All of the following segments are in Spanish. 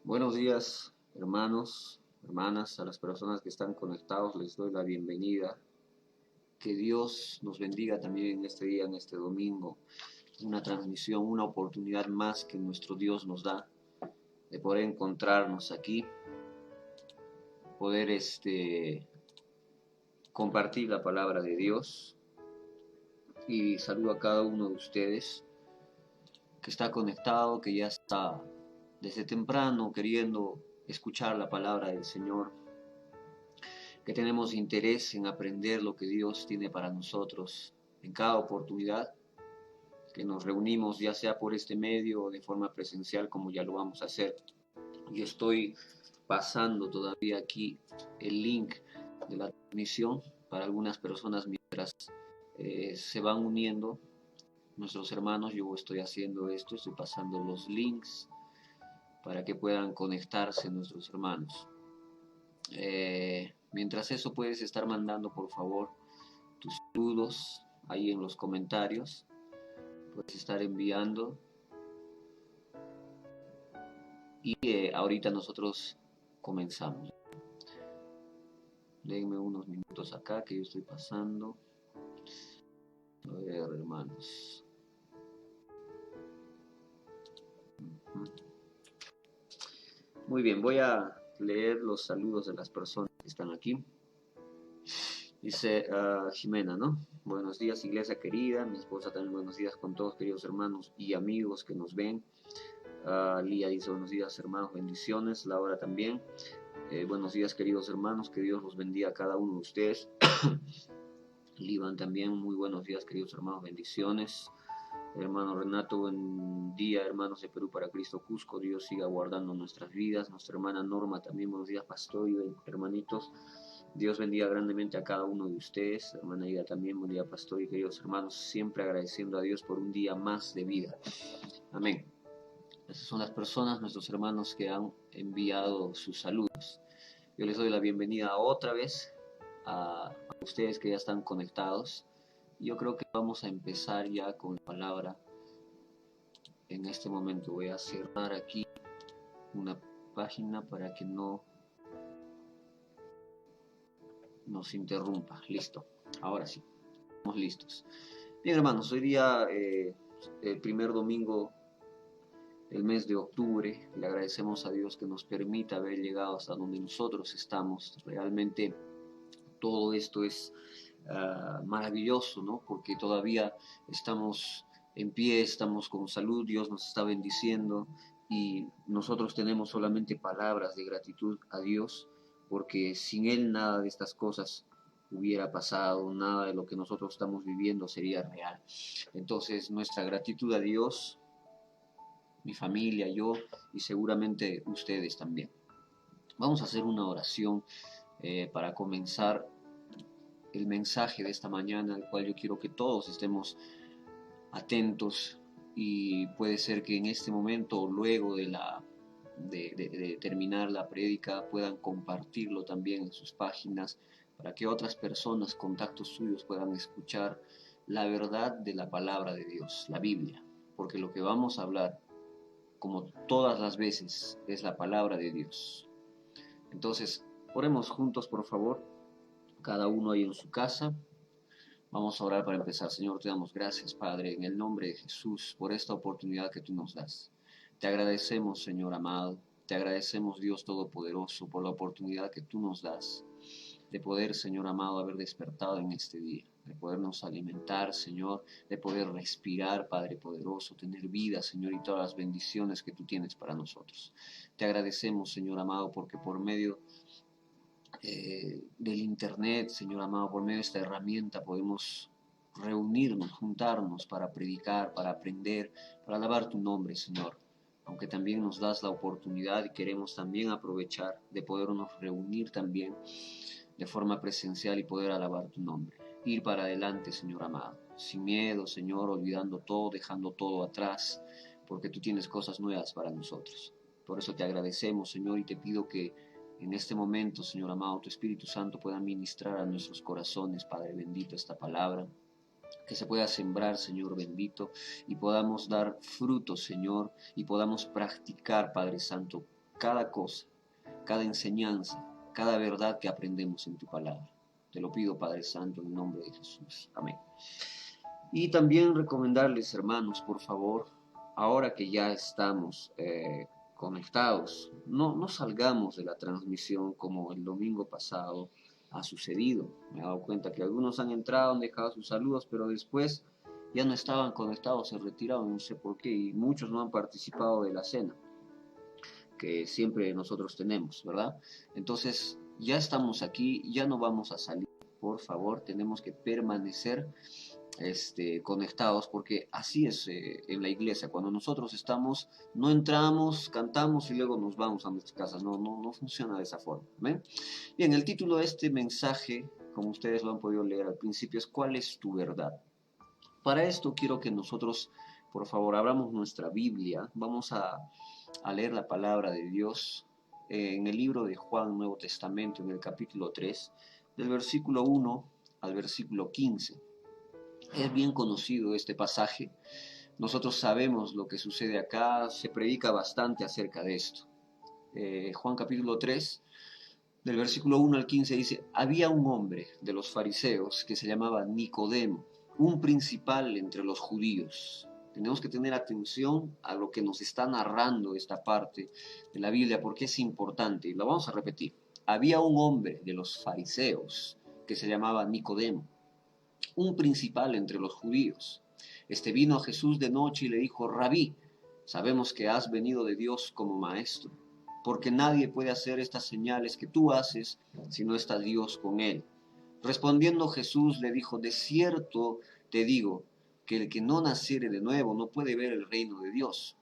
Buenos días, hermanos, hermanas, a las personas que están conectados, les doy la bienvenida. Que Dios nos bendiga también en este día, en este domingo. Una transmisión, una oportunidad más que nuestro Dios nos da de poder encontrarnos aquí, poder compartir la palabra de Dios. Y saludo a cada uno de ustedes que está conectado, que ya está desde temprano queriendo escuchar la palabra del Señor, que tenemos interés en aprender lo que Dios tiene para nosotros en cada oportunidad que nos reunimos, ya sea por este medio o de forma presencial, como ya lo vamos a hacer. Yo estoy pasando todavía aquí el link de la transmisión para algunas personas mientras se van uniendo nuestros hermanos. Yo estoy haciendo esto, estoy pasando los links para que puedan conectarse nuestros hermanos. Mientras eso, puedes estar mandando por favor tus saludos ahí en los comentarios, puedes estar enviando y ahorita nosotros comenzamos. Denme unos minutos acá que yo estoy pasando. A ver, hermanos. Muy bien, voy a leer los saludos de las personas que están aquí. Dice Jimena, ¿no? Buenos días, iglesia querida. Mi esposa también, buenos días con todos, queridos hermanos y amigos que nos ven. Lía dice, buenos días, hermanos, bendiciones. Laura también. Buenos días, queridos hermanos, que Dios los bendiga a cada uno de ustedes. Liban también, muy buenos días, queridos hermanos, bendiciones. Hermano Renato, buen día, hermanos de Perú para Cristo Cusco. Dios siga guardando nuestras vidas. Nuestra hermana Norma también, buenos días, pastor y hermanitos. Dios bendiga grandemente a cada uno de ustedes. Hermana Ida también, buen día, pastor y queridos hermanos. Siempre agradeciendo a Dios por un día más de vida. Amén. Esas son las personas, nuestros hermanos que han enviado sus saludos. Yo les doy la bienvenida otra vez a ustedes que ya están conectados. Yo creo que vamos a empezar ya con la palabra. En este momento voy a cerrar aquí una página para que no nos interrumpa. Listo. Ahora sí. Estamos listos. Bien, hermanos, hoy día, el primer domingo del mes de octubre, le agradecemos a Dios que nos permita haber llegado hasta donde nosotros estamos. Realmente todo esto es maravilloso, ¿no? Porque todavía estamos en pie, estamos con salud, Dios nos está bendiciendo y nosotros tenemos solamente palabras de gratitud a Dios, porque sin Él nada de estas cosas hubiera pasado, nada de lo que nosotros estamos viviendo sería real. Entonces, nuestra gratitud a Dios, mi familia, yo y seguramente ustedes también. Vamos a hacer una oración para comenzar el mensaje de esta mañana, al cual yo quiero que todos estemos atentos, y puede ser que en este momento o luego de terminar la prédica puedan compartirlo también en sus páginas para que otras personas, contactos suyos, puedan escuchar la verdad de la palabra de Dios, la Biblia, porque lo que vamos a hablar, como todas las veces, es la palabra de Dios. Entonces, oremos juntos, por favor, cada uno ahí en su casa. Vamos a orar para empezar. Señor, te damos gracias, Padre, en el nombre de Jesús, por esta oportunidad que tú nos das. Te agradecemos, Señor amado. Te agradecemos, Dios Todopoderoso, por la oportunidad que tú nos das de poder, Señor amado, haber despertado en este día, de podernos alimentar, Señor, de poder respirar, Padre poderoso, tener vida, Señor, y todas las bendiciones que tú tienes para nosotros. Te agradecemos, Señor amado, porque por medio del internet, Señor amado, por medio de esta herramienta podemos reunirnos, juntarnos para predicar, para aprender, para alabar tu nombre, Señor. Aunque también nos das la oportunidad y queremos también aprovechar de podernos reunir también de forma presencial y poder alabar tu nombre. Ir para adelante, Señor amado, sin miedo, Señor, olvidando todo, dejando todo atrás, porque tú tienes cosas nuevas para nosotros. Por eso te agradecemos, Señor, y te pido que en este momento, Señor amado, tu Espíritu Santo pueda ministrar a nuestros corazones, Padre bendito, esta palabra, que se pueda sembrar, Señor bendito, y podamos dar frutos, Señor, y podamos practicar, Padre Santo, cada cosa, cada enseñanza, cada verdad que aprendemos en tu palabra. Te lo pido, Padre Santo, en el nombre de Jesús. Amén. Y también recomendarles, hermanos, por favor, ahora que ya estamos conectados, no salgamos de la transmisión como el domingo pasado ha sucedido. Me he dado cuenta que algunos han entrado, han dejado sus saludos, pero después ya no estaban conectados, se retiraron, no sé por qué, y muchos no han participado de la cena que siempre nosotros tenemos, ¿verdad? Entonces, ya estamos aquí, ya no vamos a salir, por favor, tenemos que permanecer conectados, porque así es en la iglesia. Cuando nosotros estamos, no entramos, cantamos y luego nos vamos a nuestras casas. No funciona de esa forma. ¿Ven? Bien, el título de este mensaje, como ustedes lo han podido leer al principio, es ¿cuál es tu verdad? Para esto quiero que nosotros, por favor, abramos nuestra Biblia. Vamos a leer la palabra de Dios en el libro de Juan, Nuevo Testamento, en el capítulo 3, del versículo 1 al versículo 15. Es bien conocido este pasaje. Nosotros sabemos lo que sucede acá, se predica bastante acerca de esto. Juan capítulo 3, del versículo 1 al 15 dice: había un hombre de los fariseos que se llamaba Nicodemo, un principal entre los judíos. Tenemos que tener atención a lo que nos está narrando esta parte de la Biblia porque es importante y lo vamos a repetir. Había un hombre de los fariseos que se llamaba Nicodemo, un principal entre los judíos. Vino a Jesús de noche y le dijo: Rabí, sabemos que has venido de Dios como maestro, porque nadie puede hacer estas señales que tú haces si no está Dios con él. Respondiendo Jesús le dijo: de cierto te digo que el que no naciere de nuevo no puede ver el reino de Dios.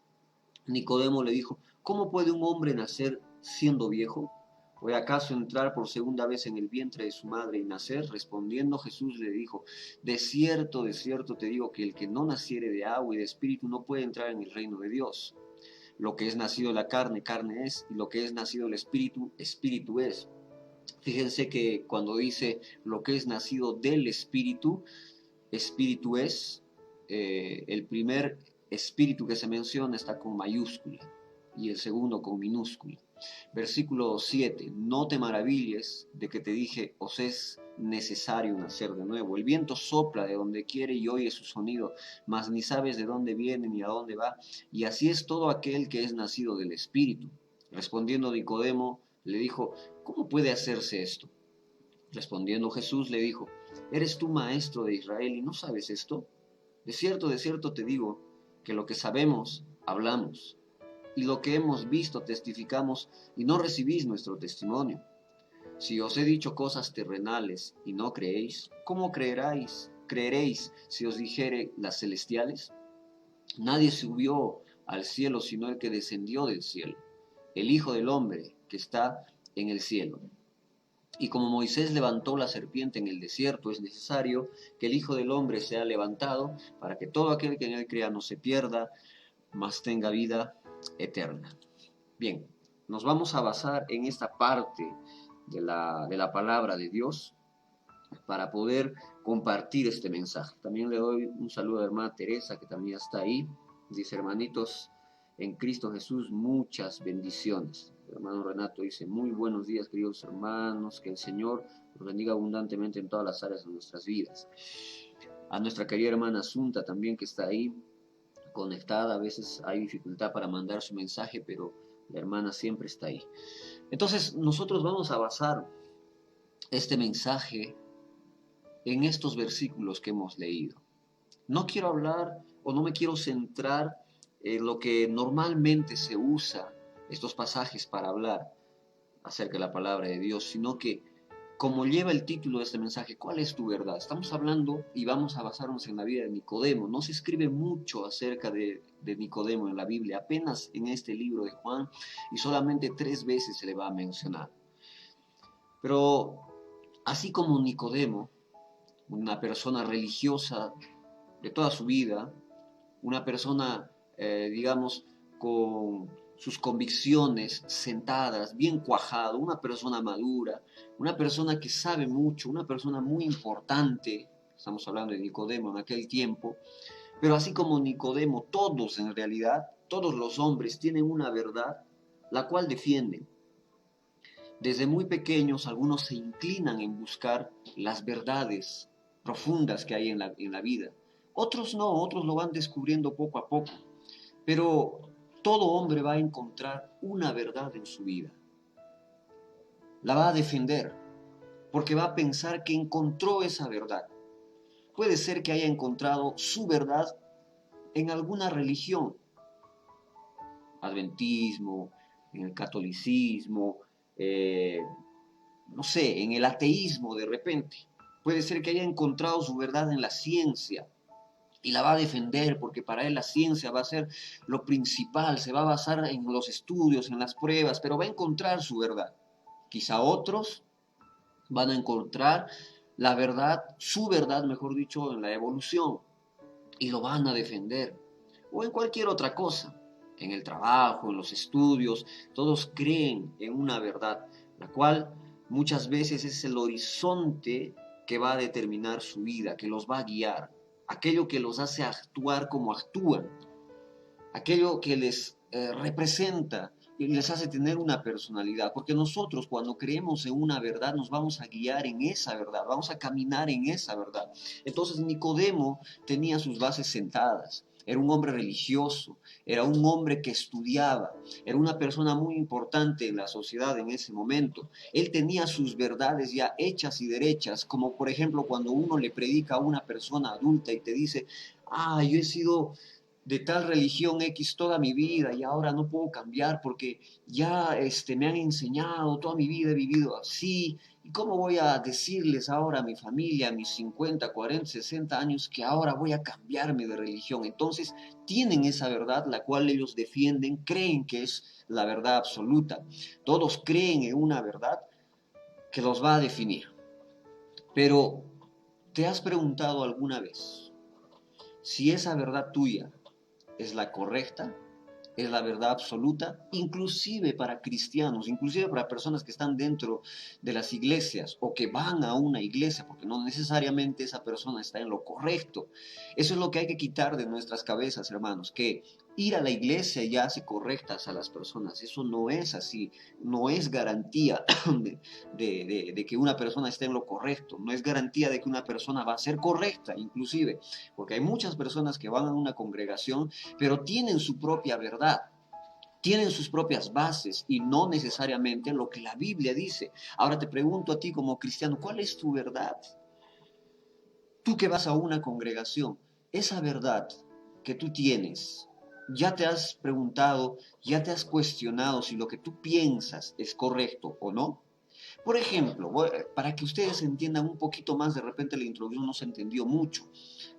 Nicodemo le dijo: ¿cómo puede un hombre nacer siendo viejo? ¿Puede acaso entrar por segunda vez en el vientre de su madre y nacer? Respondiendo Jesús le dijo: de cierto te digo que el que no naciere de agua y de espíritu no puede entrar en el reino de Dios. Lo que es nacido de la carne, carne es, y lo que es nacido del espíritu, espíritu es. Fíjense que cuando dice lo que es nacido del espíritu, espíritu es, el primer espíritu que se menciona está con mayúscula y el segundo con minúscula. Versículo 7, no te maravilles de que te dije, os es necesario nacer de nuevo. El viento sopla de donde quiere y oye su sonido, mas ni sabes de dónde viene ni a dónde va. Y así es todo aquel que es nacido del Espíritu. Respondiendo Nicodemo, le dijo: ¿cómo puede hacerse esto? Respondiendo Jesús le dijo: ¿eres tú maestro de Israel y no sabes esto? De cierto te digo que lo que sabemos, hablamos, y lo que hemos visto testificamos, y no recibís nuestro testimonio. Si os he dicho cosas terrenales y no creéis, ¿cómo creeréis si os dijere las celestiales? Nadie subió al cielo sino el que descendió del cielo, el Hijo del Hombre que está en el cielo. Y como Moisés levantó la serpiente en el desierto, es necesario que el Hijo del Hombre sea levantado, para que todo aquel que en él crea no se pierda, mas tenga vida eterna. Bien, nos vamos a basar en esta parte de la palabra de Dios para poder compartir este mensaje. También le doy un saludo a la hermana Teresa, que también está ahí. Dice: hermanitos en Cristo Jesús, muchas bendiciones. El hermano Renato dice: muy buenos días, queridos hermanos, que el Señor nos bendiga abundantemente en todas las áreas de nuestras vidas. A nuestra querida hermana Asunta también, que está ahí conectada. A veces hay dificultad para mandar su mensaje, pero la hermana siempre está ahí. Entonces nosotros vamos a basar este mensaje en estos versículos que hemos leído. No quiero hablar o no me quiero centrar en lo que normalmente se usa estos pasajes para hablar acerca de la palabra de Dios, sino que, como lleva el título de este mensaje, ¿cuál es tu verdad? Estamos hablando y vamos a basarnos en la vida de Nicodemo. No se escribe mucho acerca de Nicodemo en la Biblia, apenas en este libro de Juan, y solamente 3 veces se le va a mencionar. Pero así como Nicodemo, una persona religiosa de toda su vida, una persona, digamos, con sus convicciones sentadas, bien cuajado, una persona madura, una persona que sabe mucho, una persona muy importante. Estamos hablando de Nicodemo en aquel tiempo, pero así como Nicodemo, todos en realidad, todos los hombres tienen una verdad la cual defienden. Desde muy pequeños algunos se inclinan en buscar las verdades profundas que hay en la vida. Otros no, otros lo van descubriendo poco a poco. Pero todo hombre va a encontrar una verdad en su vida. La va a defender porque va a pensar que encontró esa verdad. Puede ser que haya encontrado su verdad en alguna religión, adventismo, en el catolicismo, no sé, en el ateísmo de repente. Puede ser que haya encontrado su verdad en la ciencia y la va a defender porque para él la ciencia va a ser lo principal, se va a basar en los estudios, en las pruebas, pero va a encontrar su verdad. Quizá otros van a encontrar la verdad, su verdad, mejor dicho, en la evolución y lo van a defender. O en cualquier otra cosa, en el trabajo, en los estudios, todos creen en una verdad, la cual muchas veces es el horizonte que va a determinar su vida, que los va a guiar, aquello que los hace actuar como actúan, aquello que les representa y les hace tener una personalidad, porque nosotros cuando creemos en una verdad nos vamos a guiar en esa verdad, vamos a caminar en esa verdad. Entonces Nicodemo tenía sus bases sentadas, era un hombre religioso, era un hombre que estudiaba, era una persona muy importante en la sociedad en ese momento. Él tenía sus verdades ya hechas y derechas, como por ejemplo cuando uno le predica a una persona adulta y te dice, yo he sido de tal religión X toda mi vida y ahora no puedo cambiar porque ya me han enseñado, toda mi vida he vivido así. ¿Y cómo voy a decirles ahora a mi familia, a mis 50, 40, 60 años, que ahora voy a cambiarme de religión? Entonces tienen esa verdad, la cual ellos defienden, creen que es la verdad absoluta. Todos creen en una verdad que los va a definir. Pero, ¿te has preguntado alguna vez si esa verdad tuya es la correcta, es la verdad absoluta, inclusive para cristianos, inclusive para personas que están dentro de las iglesias o que van a una iglesia, porque no necesariamente esa persona está en lo correcto? Eso es lo que hay que quitar de nuestras cabezas, hermanos, que ir a la iglesia ya hace correctas a las personas. Eso no es así, no es garantía de que una persona esté en lo correcto, no es garantía de que una persona va a ser correcta, inclusive, porque hay muchas personas que van a una congregación pero tienen su propia verdad, tienen sus propias bases y no necesariamente lo que la Biblia dice. Ahora te pregunto a ti como cristiano, ¿cuál es tu verdad? Tú que vas a una congregación, esa verdad que tú tienes, ¿ya te has preguntado, ya te has cuestionado si lo que tú piensas es correcto o no? Por ejemplo, para que ustedes entiendan un poquito más, de repente la introducción no se entendió mucho,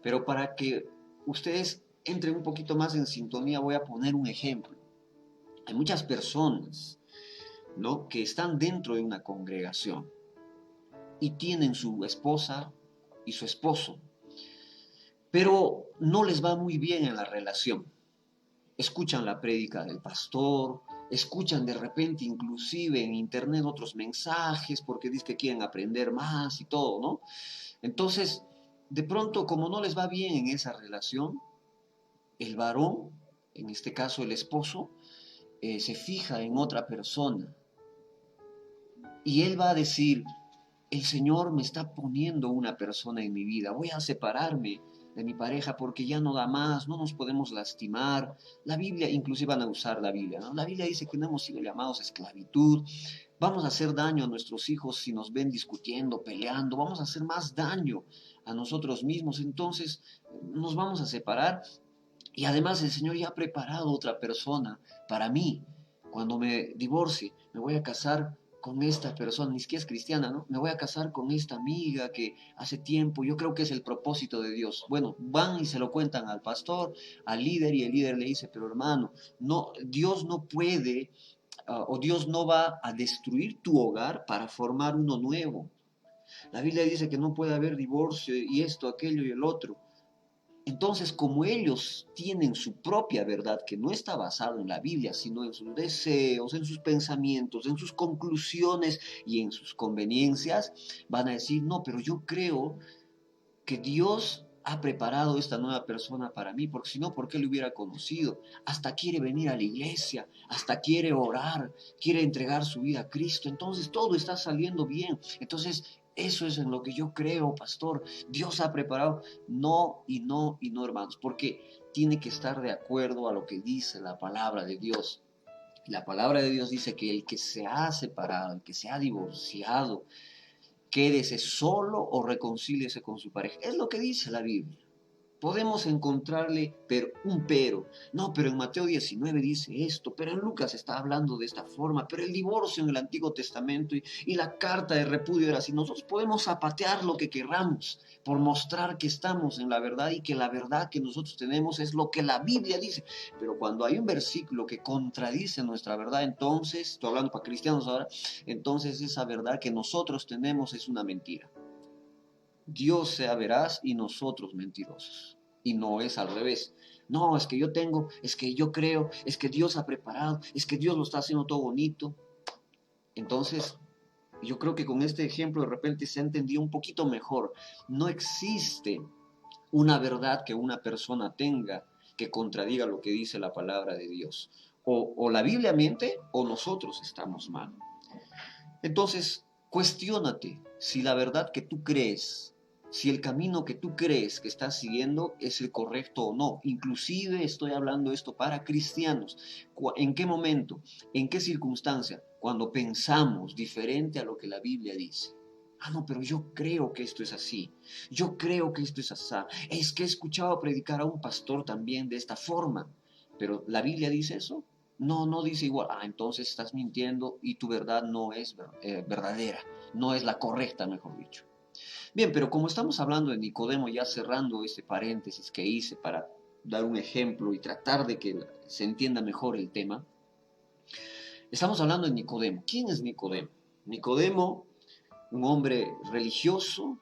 pero para que ustedes entren un poquito más en sintonía, voy a poner un ejemplo. Hay muchas personas, ¿no?, que están dentro de una congregación y tienen su esposa y su esposo, pero no les va muy bien en la relación. Escuchan la prédica del pastor, escuchan de repente inclusive en internet otros mensajes porque dicen que quieren aprender más y todo, ¿no? Entonces, de pronto, como no les va bien en esa relación, el varón, en este caso el esposo, se fija en otra persona y él va a decir, el Señor me está poniendo una persona en mi vida, voy a separarme de mi pareja porque ya no da más, no nos podemos lastimar. La Biblia, inclusive van a usar la Biblia, ¿no? La Biblia dice que no hemos sido llamados a esclavitud, vamos a hacer daño a nuestros hijos si nos ven discutiendo, peleando, vamos a hacer más daño a nosotros mismos, entonces nos vamos a separar. Y además el Señor ya ha preparado otra persona para mí. Cuando me divorcie, me voy a casar con esta persona, ni siquiera es cristiana, ¿no? Me voy a casar con esta amiga que hace tiempo, yo creo que es el propósito de Dios. Bueno, van y se lo cuentan al pastor, al líder, y el líder le dice, pero hermano, no, Dios no puede, o Dios no va a destruir tu hogar para formar uno nuevo. La Biblia dice que no puede haber divorcio y esto, aquello y el otro. Entonces, como ellos tienen su propia verdad, que no está basada en la Biblia, sino en sus deseos, en sus pensamientos, en sus conclusiones y en sus conveniencias, van a decir, no, pero yo creo que Dios ha preparado esta nueva persona para mí, porque si no, ¿por qué le hubiera conocido? Hasta quiere venir a la iglesia, hasta quiere orar, quiere entregar su vida a Cristo, entonces todo está saliendo bien. Entonces, eso es en lo que yo creo, pastor. Dios ha preparado. No, y no, y no, hermanos, porque tiene que estar de acuerdo a lo que dice la palabra de Dios. La palabra de Dios dice que el que se ha separado, el que se ha divorciado, quédese solo o reconcíliese con su pareja. Es lo que dice la Biblia. Podemos encontrarle un pero. No, pero en Mateo 19 dice esto, pero en Lucas está hablando de esta forma, pero el divorcio en el Antiguo Testamento y la carta de repudio era así. Nosotros podemos zapatear lo que querramos por mostrar que estamos en la verdad y que la verdad que nosotros tenemos es lo que la Biblia dice. Pero cuando hay un versículo que contradice nuestra verdad, entonces, estoy hablando para cristianos ahora, entonces esa verdad que nosotros tenemos es una mentira. Dios sea veraz y nosotros mentirosos. Y no es al revés. No, es que yo tengo, es que yo creo, es que Dios ha preparado, es que Dios lo está haciendo todo bonito. Entonces, yo creo que con este ejemplo de repente se ha entendido un poquito mejor. No existe una verdad que una persona tenga que contradiga lo que dice la palabra de Dios. O la Biblia miente o nosotros estamos mal. Entonces, cuestiónate si la verdad que tú crees, si el camino que tú crees que estás siguiendo es el correcto o no. Inclusive estoy hablando esto para cristianos. ¿En qué momento? ¿En qué circunstancia? Cuando pensamos diferente a lo que la Biblia dice. Ah, no, pero yo creo que esto es así. Yo creo que esto es así. Es que he escuchado predicar a un pastor también de esta forma. Pero ¿la Biblia dice eso? No, no dice igual. Ah, entonces estás mintiendo y tu verdad no es verdadera, no es la correcta, mejor dicho. Bien, pero como estamos hablando de Nicodemo, ya cerrando ese paréntesis que hice para dar un ejemplo y tratar de que se entienda mejor el tema, estamos hablando de Nicodemo. ¿Quién es Nicodemo? Nicodemo, un hombre religioso,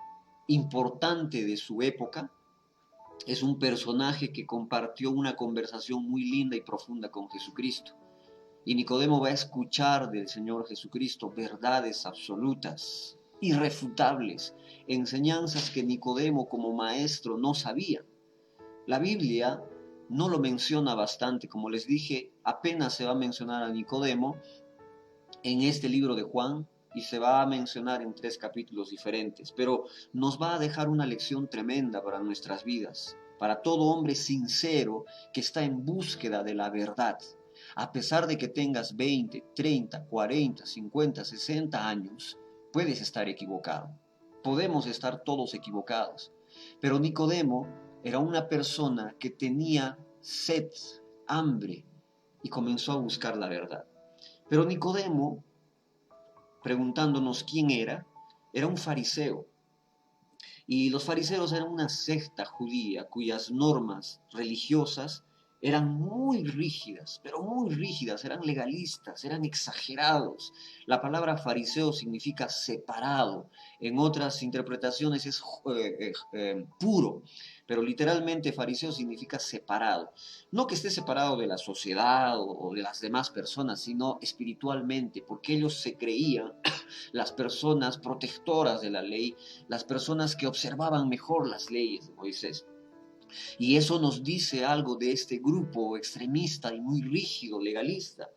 importante de su época, es un personaje que compartió una conversación muy linda y profunda con Jesucristo. Y Nicodemo va a escuchar del Señor Jesucristo verdades absolutas, irrefutables, enseñanzas que Nicodemo como maestro no sabía. La Biblia no lo menciona bastante, como les dije, apenas se va a mencionar a Nicodemo en este libro de Juan y se va a mencionar en 3 capítulos diferentes, pero nos va a dejar una lección tremenda para nuestras vidas, para todo hombre sincero que está en búsqueda de la verdad. A pesar de que tengas 20, 30, 40, 50, 60 años, puedes estar equivocado. Podemos estar todos equivocados. Pero Nicodemo era una persona que tenía sed, hambre, y comenzó a buscar la verdad. Pero Nicodemo, preguntándonos quién era un fariseo. Y los fariseos eran una secta judía cuyas normas religiosas eran muy rígidas, pero muy rígidas, eran legalistas, eran exagerados. La palabra fariseo significa separado, en otras interpretaciones es puro, pero literalmente fariseo significa separado. No que esté separado de la sociedad o de las demás personas, sino espiritualmente, porque ellos se creían las personas protectoras de la ley, las personas que observaban mejor las leyes de Moisés. Y eso nos dice algo de este grupo extremista y muy rígido, legalista.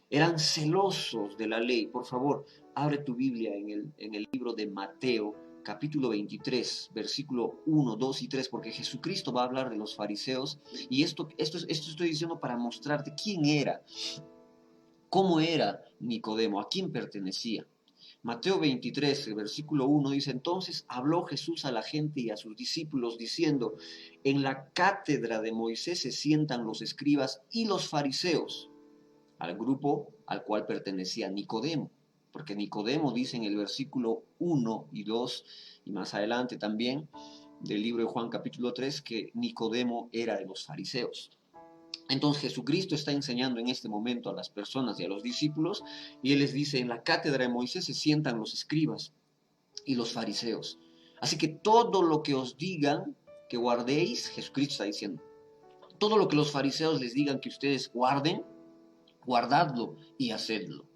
Eran celosos de la ley. Por favor, abre tu Biblia en el libro de Mateo, capítulo 23, versículo 1, 2 y 3, porque Jesucristo va a hablar de los fariseos. Y esto estoy diciendo para mostrarte quién era, cómo era Nicodemo, a quién pertenecía. Mateo 23, el versículo 1 dice, entonces habló Jesús a la gente y a sus discípulos diciendo, en la cátedra de Moisés se sientan los escribas y los fariseos, al grupo al cual pertenecía Nicodemo, porque Nicodemo dice en el versículo 1 y 2 y más adelante también del libro de Juan capítulo 3 que Nicodemo era de los fariseos. Entonces Jesucristo está enseñando en este momento a las personas y a los discípulos y Él les dice, en la cátedra de Moisés se sientan los escribas y los fariseos. Así que todo lo que os digan que guardéis, Jesucristo está diciendo, todo lo que los fariseos les digan que ustedes guarden, guardadlo y hacedlo.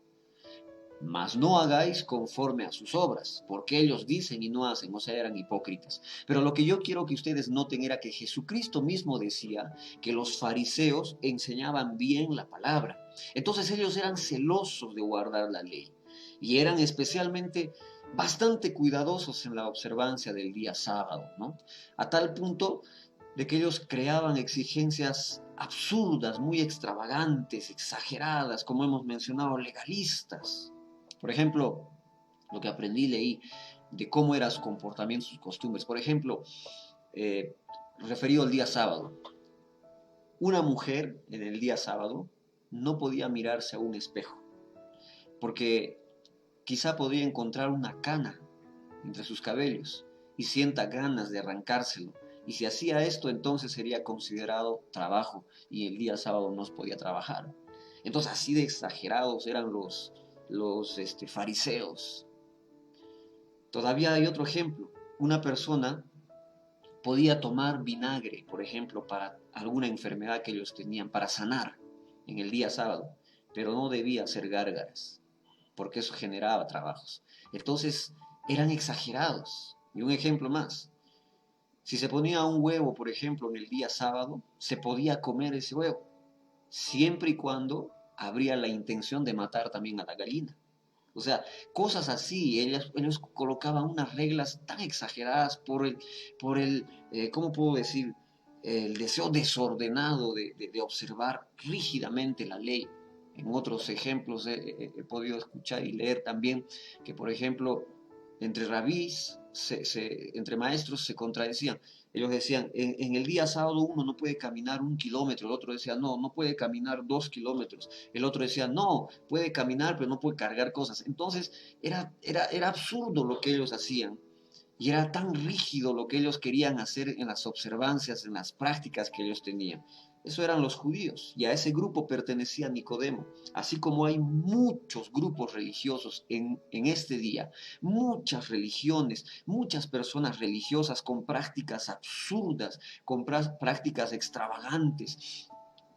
Mas no hagáis conforme a sus obras, porque ellos dicen y no hacen, o sea, eran hipócritas. Pero lo que yo quiero que ustedes noten era que Jesucristo mismo decía que los fariseos enseñaban bien la palabra. Entonces ellos eran celosos de guardar la ley y eran especialmente bastante cuidadosos en la observancia del día sábado, ¿no? A tal punto de que ellos creaban exigencias absurdas, muy extravagantes, exageradas, como hemos mencionado, legalistas. Por ejemplo, lo que aprendí, leí de cómo era su comportamiento, sus costumbres. Por ejemplo, referido al día sábado, una mujer en el día sábado no podía mirarse a un espejo, porque quizá podía encontrar una cana entre sus cabellos y sienta ganas de arrancárselo. Y si hacía esto, entonces sería considerado trabajo y el día sábado no se podía trabajar. Entonces, así de exagerados eran los fariseos. Todavía hay otro ejemplo. Una persona podía tomar vinagre, por ejemplo, para alguna enfermedad que ellos tenían, para sanar en el día sábado, pero no debía hacer gárgaras, porque eso generaba trabajos. Entonces, eran exagerados. Y un ejemplo más, si se ponía un huevo, por ejemplo, en el día sábado, se podía comer ese huevo, siempre y cuando habría la intención de matar también a la gallina. O sea, cosas así, ellos colocaban unas reglas tan exageradas por el ¿cómo puedo decir? El deseo desordenado de observar rígidamente la ley. En otros ejemplos he podido escuchar y leer también que, por ejemplo, entre rabís, entre maestros se contradecían. Ellos decían, en el día sábado uno no puede caminar 1 kilómetro, el otro decía, no, no puede caminar 2 kilómetros, el otro decía, no, puede caminar, pero no puede cargar cosas. Entonces era absurdo lo que ellos hacían y era tan rígido lo que ellos querían hacer en las observancias, en las prácticas que ellos tenían. Eso eran los judíos y a ese grupo pertenecía Nicodemo, así como hay muchos grupos religiosos en este día, muchas religiones, muchas personas religiosas con prácticas absurdas, con prácticas extravagantes.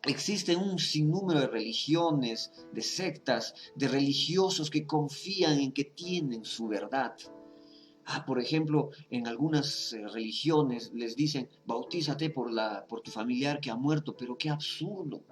Existen un sinnúmero de religiones, de sectas, de religiosos que confían en que tienen su verdad. Por ejemplo, en algunas religiones les dicen, bautízate por tu familiar que ha muerto, pero qué absurdo.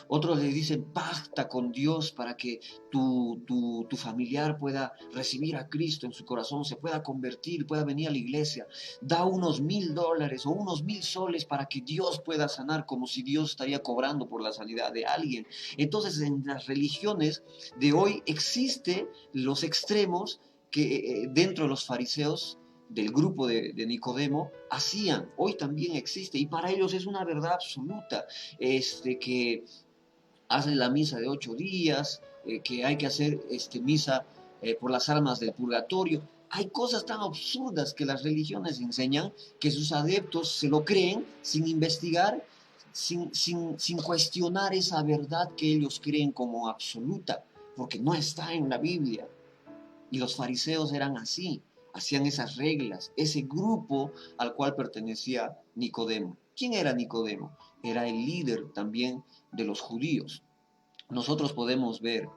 Otros les dicen, pacta con Dios para que tu familiar pueda recibir a Cristo en su corazón, se pueda convertir, pueda venir a la iglesia. Da unos $1000 o unos 1000 soles para que Dios pueda sanar, como si Dios estaría cobrando por la sanidad de alguien. Entonces, en las religiones de hoy existen los extremos que dentro de los fariseos del grupo de Nicodemo hacían, hoy también existe, y para ellos es una verdad absoluta, que hacen la misa de 8 días, que hay que hacer misa por las almas del purgatorio. Hay cosas tan absurdas que las religiones enseñan que sus adeptos se lo creen sin investigar, sin cuestionar esa verdad que ellos creen como absoluta, porque no está en la Biblia. Y los fariseos eran así, hacían esas reglas, ese grupo al cual pertenecía Nicodemo. ¿Quién era Nicodemo? Era el líder también de los judíos. Nosotros podemos ver,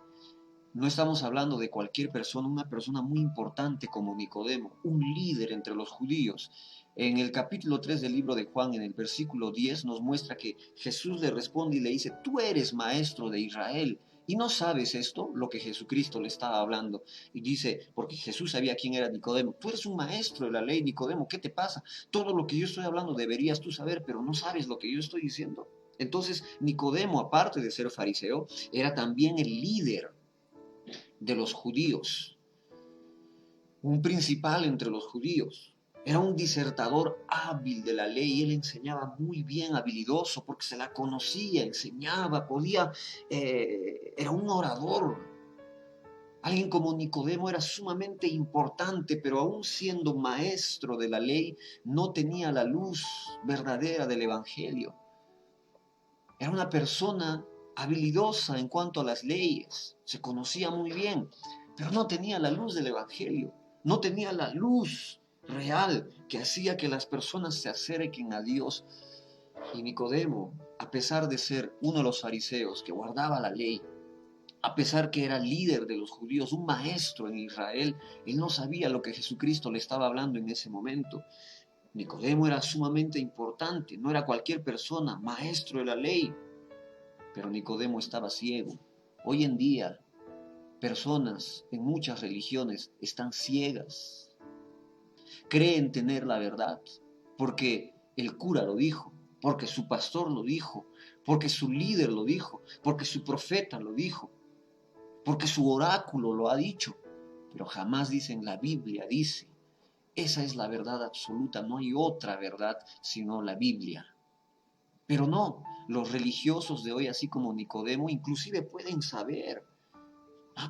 no estamos hablando de cualquier persona, una persona muy importante como Nicodemo, un líder entre los judíos. En el capítulo 3 del libro de Juan, en el versículo 10, nos muestra que Jesús le responde y le dice, tú eres maestro de Israel, ¿y no sabes esto? Lo que Jesucristo le estaba hablando. Y dice, porque Jesús sabía quién era Nicodemo. Tú eres un maestro de la ley, Nicodemo, ¿qué te pasa? Todo lo que yo estoy hablando deberías tú saber, pero no sabes lo que yo estoy diciendo. Entonces, Nicodemo, aparte de ser fariseo, era también el líder de los judíos, un principal entre los judíos. Era un disertador hábil de la ley, él enseñaba muy bien, habilidoso, porque se la conocía, enseñaba, era un orador. Alguien como Nicodemo era sumamente importante, pero aún siendo maestro de la ley, no tenía la luz verdadera del Evangelio. Era una persona habilidosa en cuanto a las leyes, se conocía muy bien, pero no tenía la luz del Evangelio, no tenía la luz real que hacía que las personas se acerquen a Dios. Y Nicodemo, a pesar de ser uno de los fariseos que guardaba la ley, A pesar que era líder de los judíos, un maestro en Israel, él no sabía lo que Jesucristo le estaba hablando en ese momento. Nicodemo era sumamente importante, no era cualquier persona, maestro de la ley, pero Nicodemo estaba ciego. Hoy en día, personas en muchas religiones están ciegas, creen tener la verdad, porque el cura lo dijo, porque su pastor lo dijo, porque su líder lo dijo, porque su profeta lo dijo, porque su oráculo lo ha dicho, pero jamás dicen la Biblia dice. Esa es la verdad absoluta, no hay otra verdad sino la Biblia. Pero no, los religiosos de hoy, así como Nicodemo, inclusive pueden saber.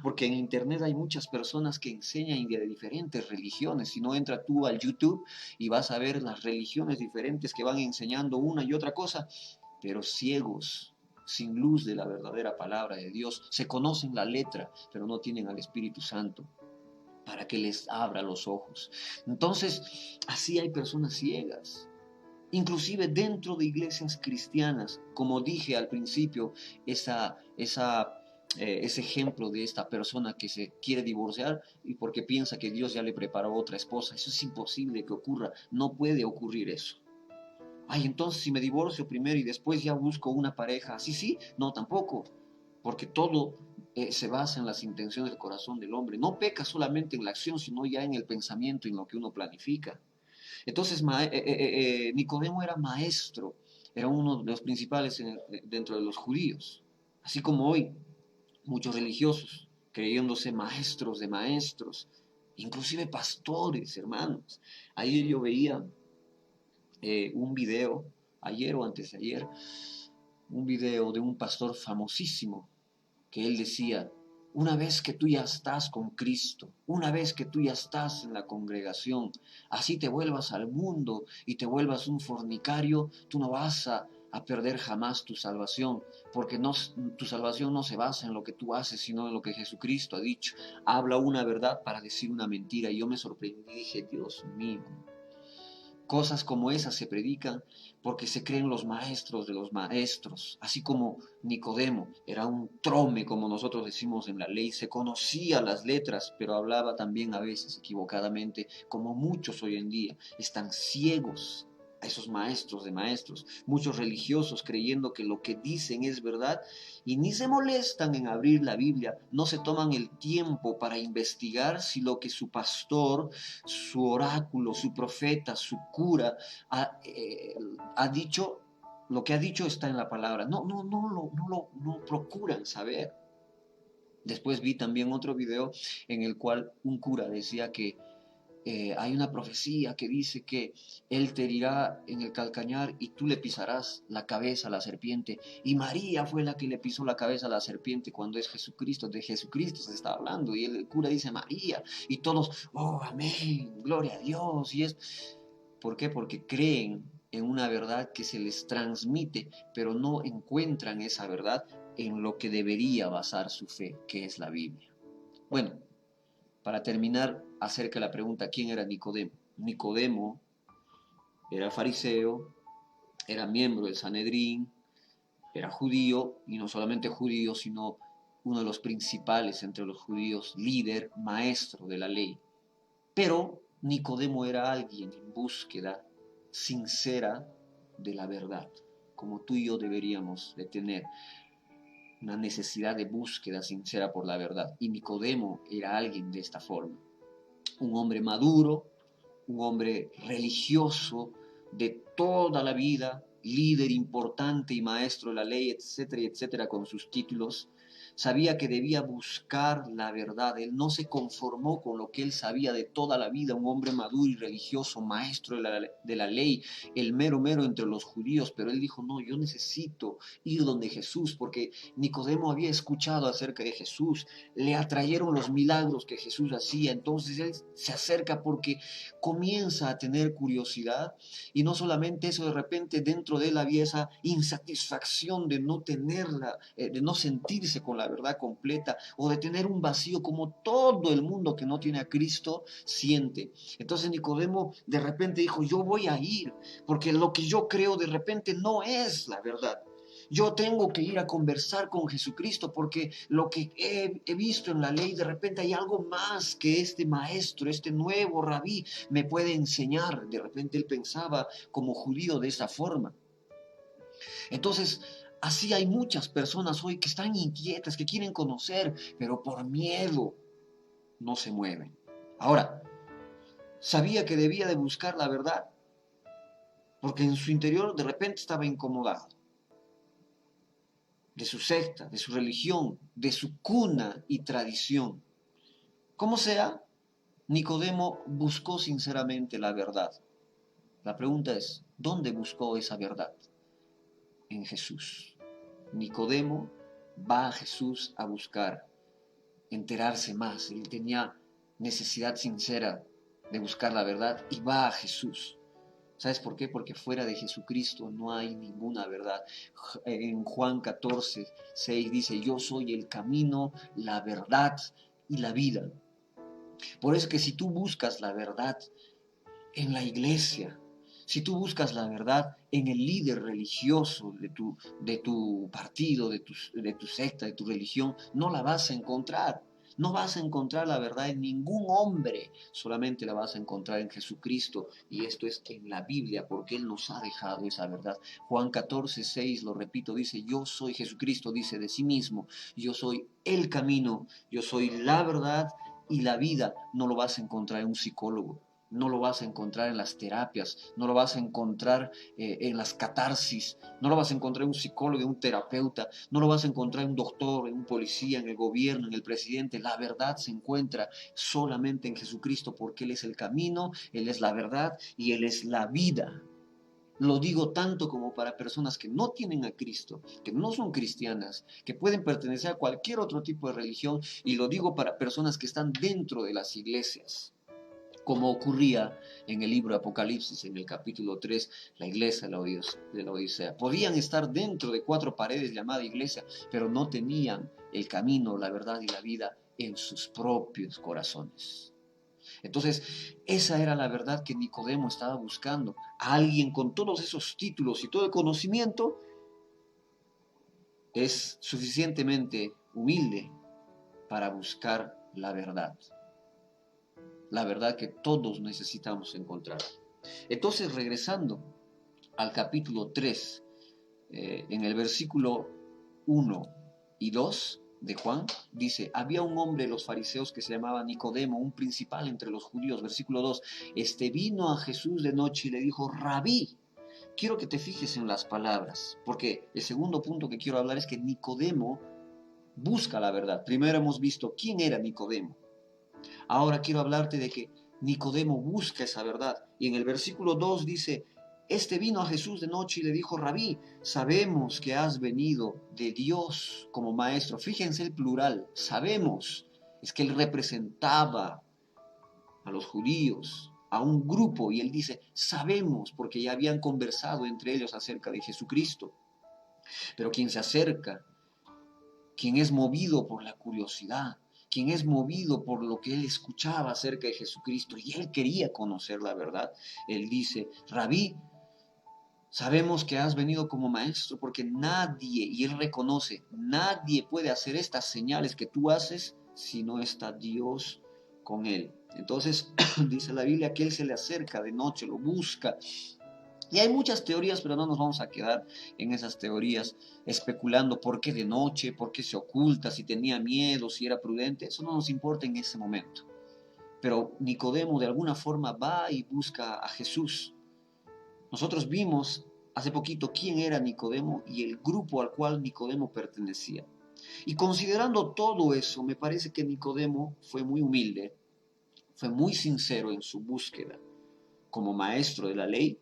Porque en internet hay muchas personas que enseñan de diferentes religiones. Si no, entra tú al YouTube y vas a ver las religiones diferentes que van enseñando una y otra cosa, pero ciegos, sin luz de la verdadera palabra de Dios. Se conocen la letra, pero no tienen al Espíritu Santo para que les abra los ojos. Entonces, así hay personas ciegas. Inclusive dentro de iglesias cristianas, como dije al principio, ese ejemplo de esta persona que se quiere divorciar y porque piensa que Dios ya le preparó otra esposa, eso es imposible que ocurra, no puede ocurrir eso. Ay, entonces si me divorcio primero y después ya busco una pareja, sí, sí, no, tampoco, porque todo se basa en las intenciones del corazón del hombre. No peca solamente en la acción, sino ya en el pensamiento, en lo que uno planifica. Entonces, Nicodemo era maestro, era uno de los principales dentro de los judíos. Así como hoy, muchos religiosos, creyéndose maestros de maestros, inclusive pastores, hermanos. Ayer yo veía un video, ayer o antes de ayer, un video de un pastor famosísimo que él decía, una vez que tú ya estás con Cristo, una vez que tú ya estás en la congregación, así te vuelvas al mundo y te vuelvas un fornicario, tú no vas a perder jamás tu salvación, porque no, tu salvación no se basa en lo que tú haces, sino en lo que Jesucristo ha dicho. Habla una verdad para decir una mentira. Y yo me sorprendí y dije, Dios mío, cosas como esas se predican porque se creen los maestros de los maestros, así como Nicodemo era un trome, como nosotros decimos en la ley, se conocía las letras, pero hablaba también a veces equivocadamente, como muchos hoy en día están ciegos a esos maestros de maestros, muchos religiosos creyendo que lo que dicen es verdad y ni se molestan en abrir la Biblia, no se toman el tiempo para investigar si lo que su pastor, su oráculo, su profeta, su cura ha dicho, lo que ha dicho está en la palabra. No procuran saber. Después vi también otro video en el cual un cura decía que hay una profecía que dice que él te herirá en el calcañar y tú le pisarás la cabeza a la serpiente. Y María fue la que le pisó la cabeza a la serpiente cuando es Jesucristo. De Jesucristo se está hablando. Y el cura dice María. Y todos, oh, amén, gloria a Dios. Y es, ¿por qué? Porque creen en una verdad que se les transmite, pero no encuentran esa verdad en lo que debería basar su fe, que es la Biblia. Bueno, para terminar acerca de la pregunta, ¿quién era Nicodemo? Nicodemo era fariseo, era miembro del Sanedrín, era judío, y no solamente judío, sino uno de los principales entre los judíos, líder, maestro de la ley. Pero Nicodemo era alguien en búsqueda sincera de la verdad, como tú y yo deberíamos de tener una necesidad de búsqueda sincera por la verdad. Y Nicodemo era alguien de esta forma. Un hombre maduro, un hombre religioso de toda la vida, líder importante y maestro de la ley, etcétera, etcétera, con sus títulos. Sabía que debía buscar la verdad. Él no se conformó con lo que él sabía de toda la vida, un hombre maduro y religioso, maestro de la ley, el mero mero entre los judíos, pero él dijo, no, yo necesito ir donde Jesús, porque Nicodemo había escuchado acerca de Jesús, le atrayeron los milagros que Jesús hacía, entonces él se acerca porque comienza a tener curiosidad y no solamente eso, de repente dentro de él había esa insatisfacción de no tenerla, de no sentirse con la verdad completa o de tener un vacío como todo el mundo que no tiene a Cristo siente. Entonces Nicodemo de repente dijo, yo voy a ir porque lo que yo creo de repente no es la verdad. Yo tengo que ir a conversar con Jesucristo porque lo que he visto en la ley, de repente hay algo más que este maestro, este nuevo rabí me puede enseñar. De repente él pensaba como judío de esa forma. Entonces, así hay muchas personas hoy que están inquietas, que quieren conocer, pero por miedo no se mueven. Ahora, sabía que debía de buscar la verdad, porque en su interior de repente estaba incomodado de su secta, de su religión, de su cuna y tradición. Como sea, Nicodemo buscó sinceramente la verdad. La pregunta es, ¿dónde buscó esa verdad? En Jesús. Nicodemo va a Jesús a buscar, enterarse más. Él tenía necesidad sincera de buscar la verdad y va a Jesús. ¿Sabes por qué? Porque fuera de Jesucristo no hay ninguna verdad. En Juan 14, 6 dice, yo soy el camino, la verdad y la vida. Por eso que si tú buscas la verdad en la iglesia, si tú buscas la verdad en el líder religioso de tu partido, de tu secta, de tu religión, no la vas a encontrar. No vas a encontrar la verdad en ningún hombre, solamente la vas a encontrar en Jesucristo. Y esto es en la Biblia, porque Él nos ha dejado esa verdad. Juan 14, 6, lo repito, dice, yo soy Jesucristo, dice de sí mismo, yo soy el camino, yo soy la verdad y la vida. No lo vas a encontrar en un psicólogo, no lo vas a encontrar en las terapias, no lo vas a encontrar en las catarsis, no lo vas a encontrar en un psicólogo, en un terapeuta, no lo vas a encontrar en un doctor, en un policía, en el gobierno, en el presidente. La verdad se encuentra solamente en Jesucristo porque Él es el camino, Él es la verdad y Él es la vida. Lo digo tanto como para personas que no tienen a Cristo, que no son cristianas, que pueden pertenecer a cualquier otro tipo de religión, y lo digo para personas que están dentro de las iglesias, como ocurría en el libro de Apocalipsis, en el capítulo 3, la iglesia de la Odisea. Podían estar dentro de 4 paredes llamada iglesia, pero no tenían el camino, la verdad y la vida en sus propios corazones. Entonces, esa era la verdad que Nicodemo estaba buscando. A alguien con todos esos títulos y todo el conocimiento es suficientemente humilde para buscar la verdad. La verdad que todos necesitamos encontrar. Entonces, regresando al capítulo 3, en el versículo 1 y 2 de Juan, dice, había un hombre de los fariseos que se llamaba Nicodemo, un principal entre los judíos. Versículo 2, este vino a Jesús de noche y le dijo, Rabí. Quiero que te fijes en las palabras, porque el segundo punto que quiero hablar es que Nicodemo busca la verdad. Primero hemos visto quién era Nicodemo. Ahora quiero hablarte de que Nicodemo busca esa verdad. Y en el versículo 2 dice, este vino a Jesús de noche y le dijo, Rabí, sabemos que has venido de Dios como maestro. Fíjense el plural, sabemos. Es que él representaba a los judíos, a un grupo, y él dice, sabemos, porque ya habían conversado entre ellos acerca de Jesucristo. Pero quien se acerca, quien es movido por la curiosidad, quien es movido por lo que él escuchaba acerca de Jesucristo y él quería conocer la verdad, él dice, Rabí, sabemos que has venido como maestro porque nadie, y él reconoce, nadie puede hacer estas señales que tú haces si no está Dios con él. Entonces dice la Biblia que él se le acerca de noche, lo busca. Y hay muchas teorías, pero no nos vamos a quedar en esas teorías especulando por qué de noche, por qué se oculta, si tenía miedo, si era prudente. Eso no nos importa en ese momento. Pero Nicodemo de alguna forma va y busca a Jesús. Nosotros vimos hace poquito quién era Nicodemo y el grupo al cual Nicodemo pertenecía. Y considerando todo eso, me parece que Nicodemo fue muy humilde, fue muy sincero en su búsqueda. Como maestro de la ley,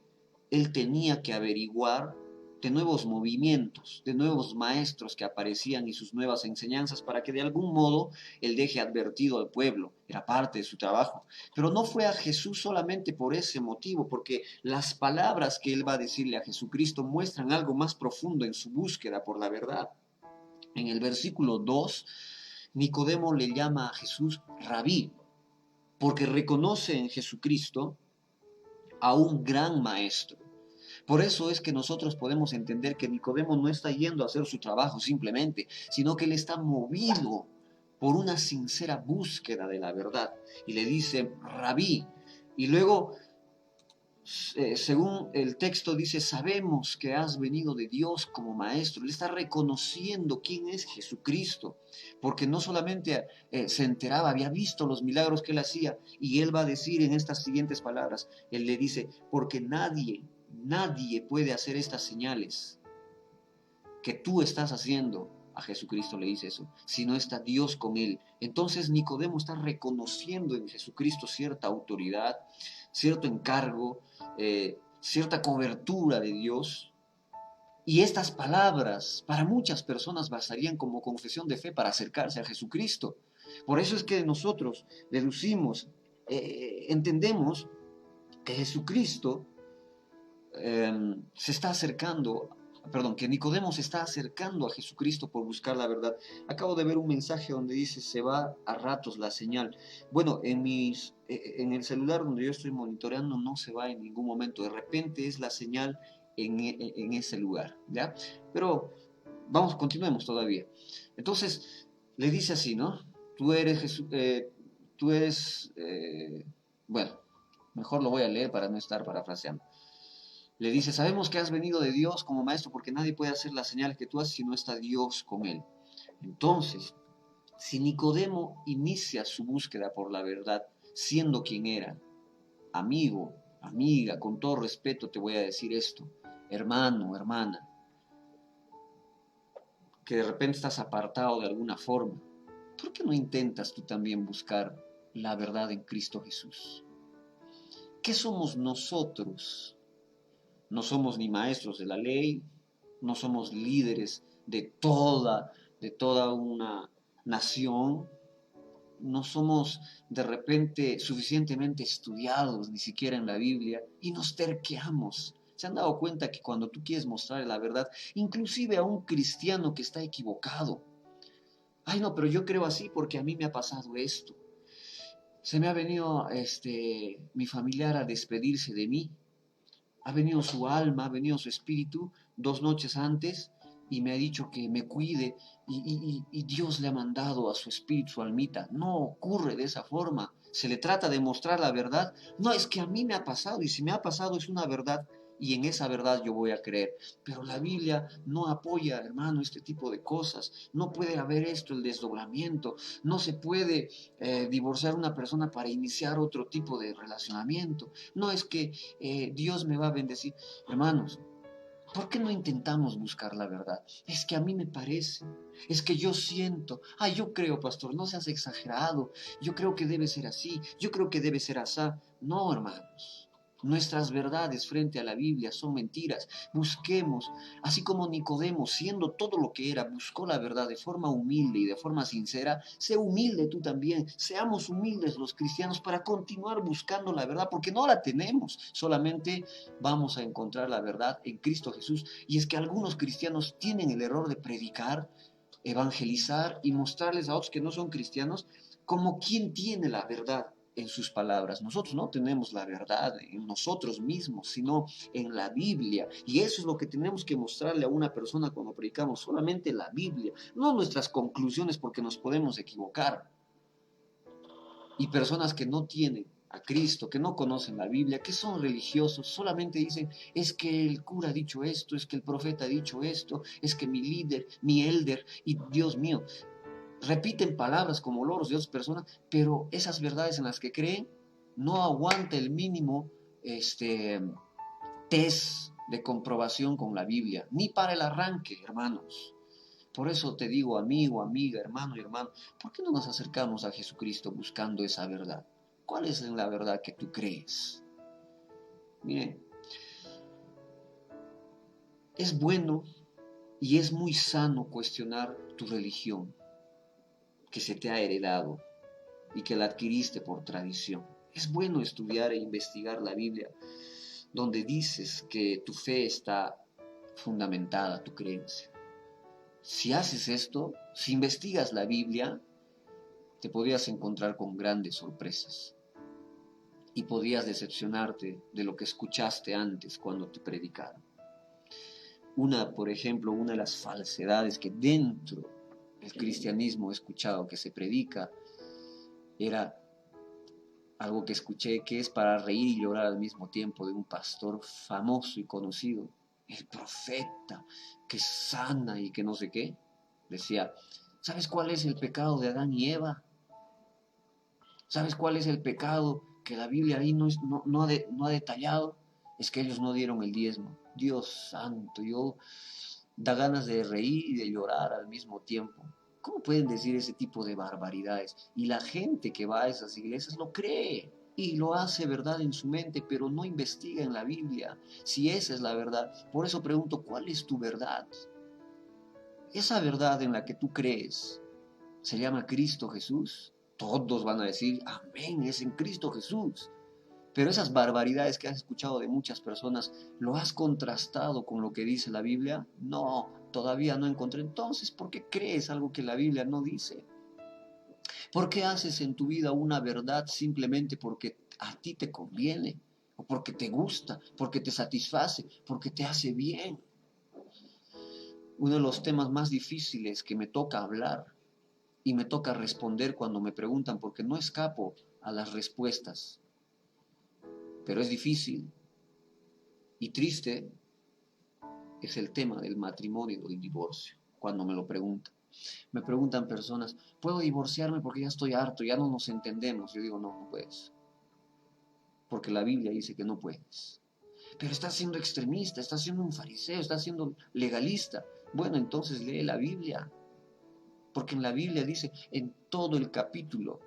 él tenía que averiguar de nuevos movimientos, de nuevos maestros que aparecían y sus nuevas enseñanzas para que de algún modo él deje advertido al pueblo. Era parte de su trabajo. Pero no fue a Jesús solamente por ese motivo, porque las palabras que él va a decirle a Jesucristo muestran algo más profundo en su búsqueda por la verdad. En el versículo 2, Nicodemo le llama a Jesús Rabí, porque reconoce en Jesucristo a un gran maestro. Por eso es que nosotros podemos entender que Nicodemo no está yendo a hacer su trabajo simplemente, sino que él está movido por una sincera búsqueda de la verdad. Y le dice, Rabí. Y luego, según el texto dice, sabemos que has venido de Dios como maestro. Él está reconociendo quién es Jesucristo, porque no solamente se enteraba, había visto los milagros que él hacía, y él va a decir en estas siguientes palabras, él le dice, porque nadie puede hacer estas señales que tú estás haciendo. A Jesucristo le dice eso, si no está Dios con él. Entonces Nicodemo está reconociendo en Jesucristo cierta autoridad, cierto encargo, cierta cobertura de Dios. Y estas palabras para muchas personas bastarían como confesión de fe para acercarse a Jesucristo. Por eso es que nosotros deducimos, entendemos que Jesucristo se está acercando, perdón, que Nicodemo se está acercando a Jesucristo por buscar la verdad. Acabo de ver un mensaje donde dice, se va a ratos la señal. Bueno, en el celular donde yo estoy monitoreando no se va en ningún momento. De repente es la señal en ese lugar, ¿ya? Pero vamos, continuemos todavía. Entonces, le dice así, ¿no? Tú eres Jesús, tú eres, bueno, mejor lo voy a leer para no estar parafraseando. Le dice, sabemos que has venido de Dios como maestro porque nadie puede hacer las señales que tú haces si no está Dios con él. Entonces, si Nicodemo inicia su búsqueda por la verdad, siendo quien era, amigo, amiga, con todo respeto te voy a decir esto, hermano, hermana, que de repente estás apartado de alguna forma, ¿por qué no intentas tú también buscar la verdad en Cristo Jesús? ¿Qué somos nosotros? No somos ni maestros de la ley, no somos líderes de toda una nación, no somos de repente suficientemente estudiados ni siquiera en la Biblia y nos terqueamos. ¿Se han dado cuenta que cuando tú quieres mostrar la verdad, inclusive a un cristiano que está equivocado, ay no, pero yo creo así porque a mí me ha pasado esto, se me ha venido mi familiar a despedirse de mí, ha venido su alma, ha venido su espíritu 2 noches antes y me ha dicho que me cuide y Dios le ha mandado a su espíritu, su almita. No ocurre de esa forma. Se le trata de mostrar la verdad. No, es que a mí me ha pasado y si me ha pasado es una verdad y en esa verdad yo voy a creer. Pero la Biblia no apoya, hermano, este tipo de cosas. No puede haber esto, el desdoblamiento. No se puede divorciar una persona para iniciar otro tipo de relacionamiento. No es que Dios me va a bendecir. Hermanos, ¿por qué no intentamos buscar la verdad? Es que a mí me parece, es que yo siento, yo creo, pastor, no seas exagerado, yo creo que debe ser así, yo creo que debe ser así. No, hermanos. Nuestras verdades frente a la Biblia son mentiras. Busquemos, así como Nicodemo, siendo todo lo que era, buscó la verdad de forma humilde y de forma sincera. Sé humilde tú también. Seamos humildes los cristianos para continuar buscando la verdad, porque no la tenemos. Solamente vamos a encontrar la verdad en Cristo Jesús. Y es que algunos cristianos tienen el error de predicar, evangelizar y mostrarles a otros que no son cristianos como quien tiene la verdad en sus palabras. Nosotros no tenemos la verdad en nosotros mismos, sino en la Biblia. Y eso es lo que tenemos que mostrarle a una persona cuando predicamos, solamente la Biblia, no nuestras conclusiones porque nos podemos equivocar. Y personas que no tienen a Cristo, que no conocen la Biblia, que son religiosos, solamente dicen, es que el cura ha dicho esto, es que el profeta ha dicho esto, es que mi líder, mi elder, y Dios mío, repiten palabras como loros de otras personas, pero esas verdades en las que creen no aguanta el mínimo test de comprobación con la Biblia, ni para el arranque, hermanos. Por eso te digo, amigo, amiga, hermano y hermano, ¿por qué no nos acercamos a Jesucristo buscando esa verdad? ¿Cuál es la verdad que tú crees? Miren, es bueno y es muy sano cuestionar tu religión que se te ha heredado y que la adquiriste por tradición. Es bueno estudiar e investigar la Biblia, donde dices que tu fe está fundamentada, tu creencia. Si haces esto, si investigas la Biblia, te podrías encontrar con grandes sorpresas. y podías decepcionarte de lo que escuchaste antes cuando te predicaron. Por ejemplo, una de las falsedades que dentro del cristianismo he escuchado que se predica era algo que escuché que es para reír y llorar al mismo tiempo, de un pastor famoso y conocido, el profeta que sana y que no sé qué. Decía, ¿sabes cuál es el pecado de Adán y Eva? ¿Sabes cuál es el pecado que la Biblia ahí no ha detallado? Es que ellos no dieron el diezmo. Dios santo, da ganas de reír y de llorar al mismo tiempo. ¿Cómo pueden decir ese tipo de barbaridades? Y la gente que va a esas iglesias lo cree y lo hace verdad en su mente, pero no investiga en la Biblia si esa es la verdad. Por eso pregunto, ¿cuál es tu verdad? Esa verdad en la que tú crees se llama Cristo Jesús. Todos van a decir, amén, es en Cristo Jesús. Pero esas barbaridades que has escuchado de muchas personas, ¿lo has contrastado con lo que dice la Biblia? No, todavía no encontré. Entonces, ¿por qué crees algo que la Biblia no dice? ¿Por qué haces en tu vida una verdad simplemente porque a ti te conviene? O porque te gusta, porque te satisface, porque te hace bien. Uno de los temas más difíciles que me toca hablar y me toca responder cuando me preguntan, porque no escapo a las respuestas, pero es difícil y triste, es el tema del matrimonio o del divorcio, cuando me lo preguntan. Me preguntan personas, ¿puedo divorciarme porque ya estoy harto, ya no nos entendemos? Yo digo, no, no puedes, porque la Biblia dice que no puedes. Pero estás siendo extremista, estás siendo un fariseo, estás siendo legalista. Bueno, entonces lee la Biblia, porque en la Biblia dice, en todo el capítulo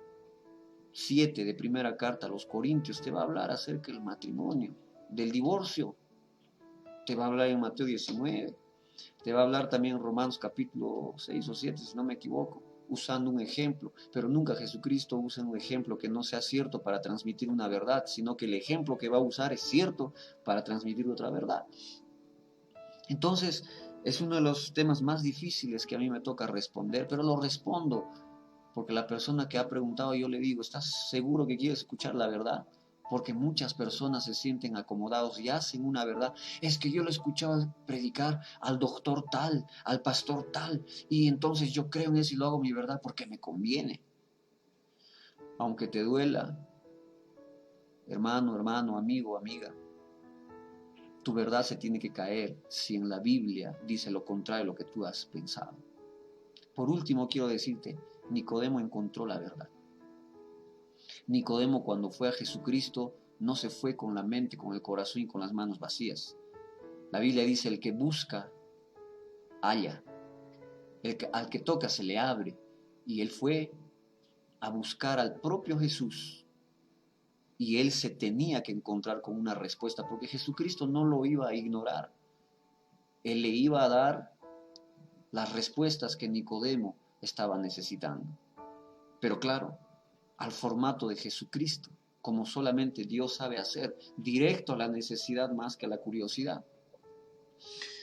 7 de primera carta a los Corintios, te va a hablar acerca del matrimonio, del divorcio. Te va a hablar en Mateo 19, te va a hablar también en Romanos capítulo 6 o 7, si no me equivoco, usando un ejemplo, pero nunca Jesucristo usa un ejemplo que no sea cierto para transmitir una verdad, sino que el ejemplo que va a usar es cierto para transmitir otra verdad. Entonces, es uno de los temas más difíciles que a mí me toca responder, pero lo respondo porque la persona que ha preguntado, yo le digo, ¿estás seguro que quieres escuchar la verdad? Porque muchas personas se sienten acomodados y hacen una verdad. Es que yo lo escuchaba predicar al doctor tal, al pastor tal, y entonces yo creo en eso y lo hago mi verdad porque me conviene. Aunque te duela, hermano, amigo, amiga, tu verdad se tiene que caer si en la Biblia dice lo contrario de lo que tú has pensado. Por último, quiero decirte, Nicodemo encontró la verdad. Nicodemo, cuando fue a Jesucristo, no se fue con la mente, con el corazón y con las manos vacías. La Biblia dice, el que busca, halla. Al que toca se le abre. Y él fue a buscar al propio Jesús. Y él se tenía que encontrar con una respuesta, porque Jesucristo no lo iba a ignorar. Él le iba a dar las respuestas que Nicodemo estaba necesitando. Pero claro, al formato de Jesucristo, como solamente Dios sabe hacer, directo a la necesidad más que a la curiosidad.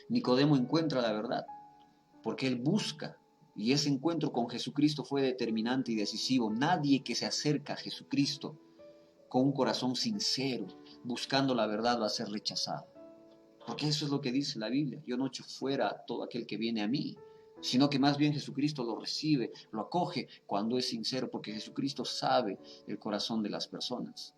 Nicodemo encuentra la verdad, porque él busca, y ese encuentro con Jesucristo fue determinante y decisivo. Nadie que se acerca a Jesucristo con un corazón sincero, buscando la verdad, va a ser rechazado. Porque eso es lo que dice la Biblia. Yo no echo fuera a todo aquel que viene a mí, sino que más bien Jesucristo lo recibe, lo acoge cuando es sincero, porque Jesucristo sabe el corazón de las personas.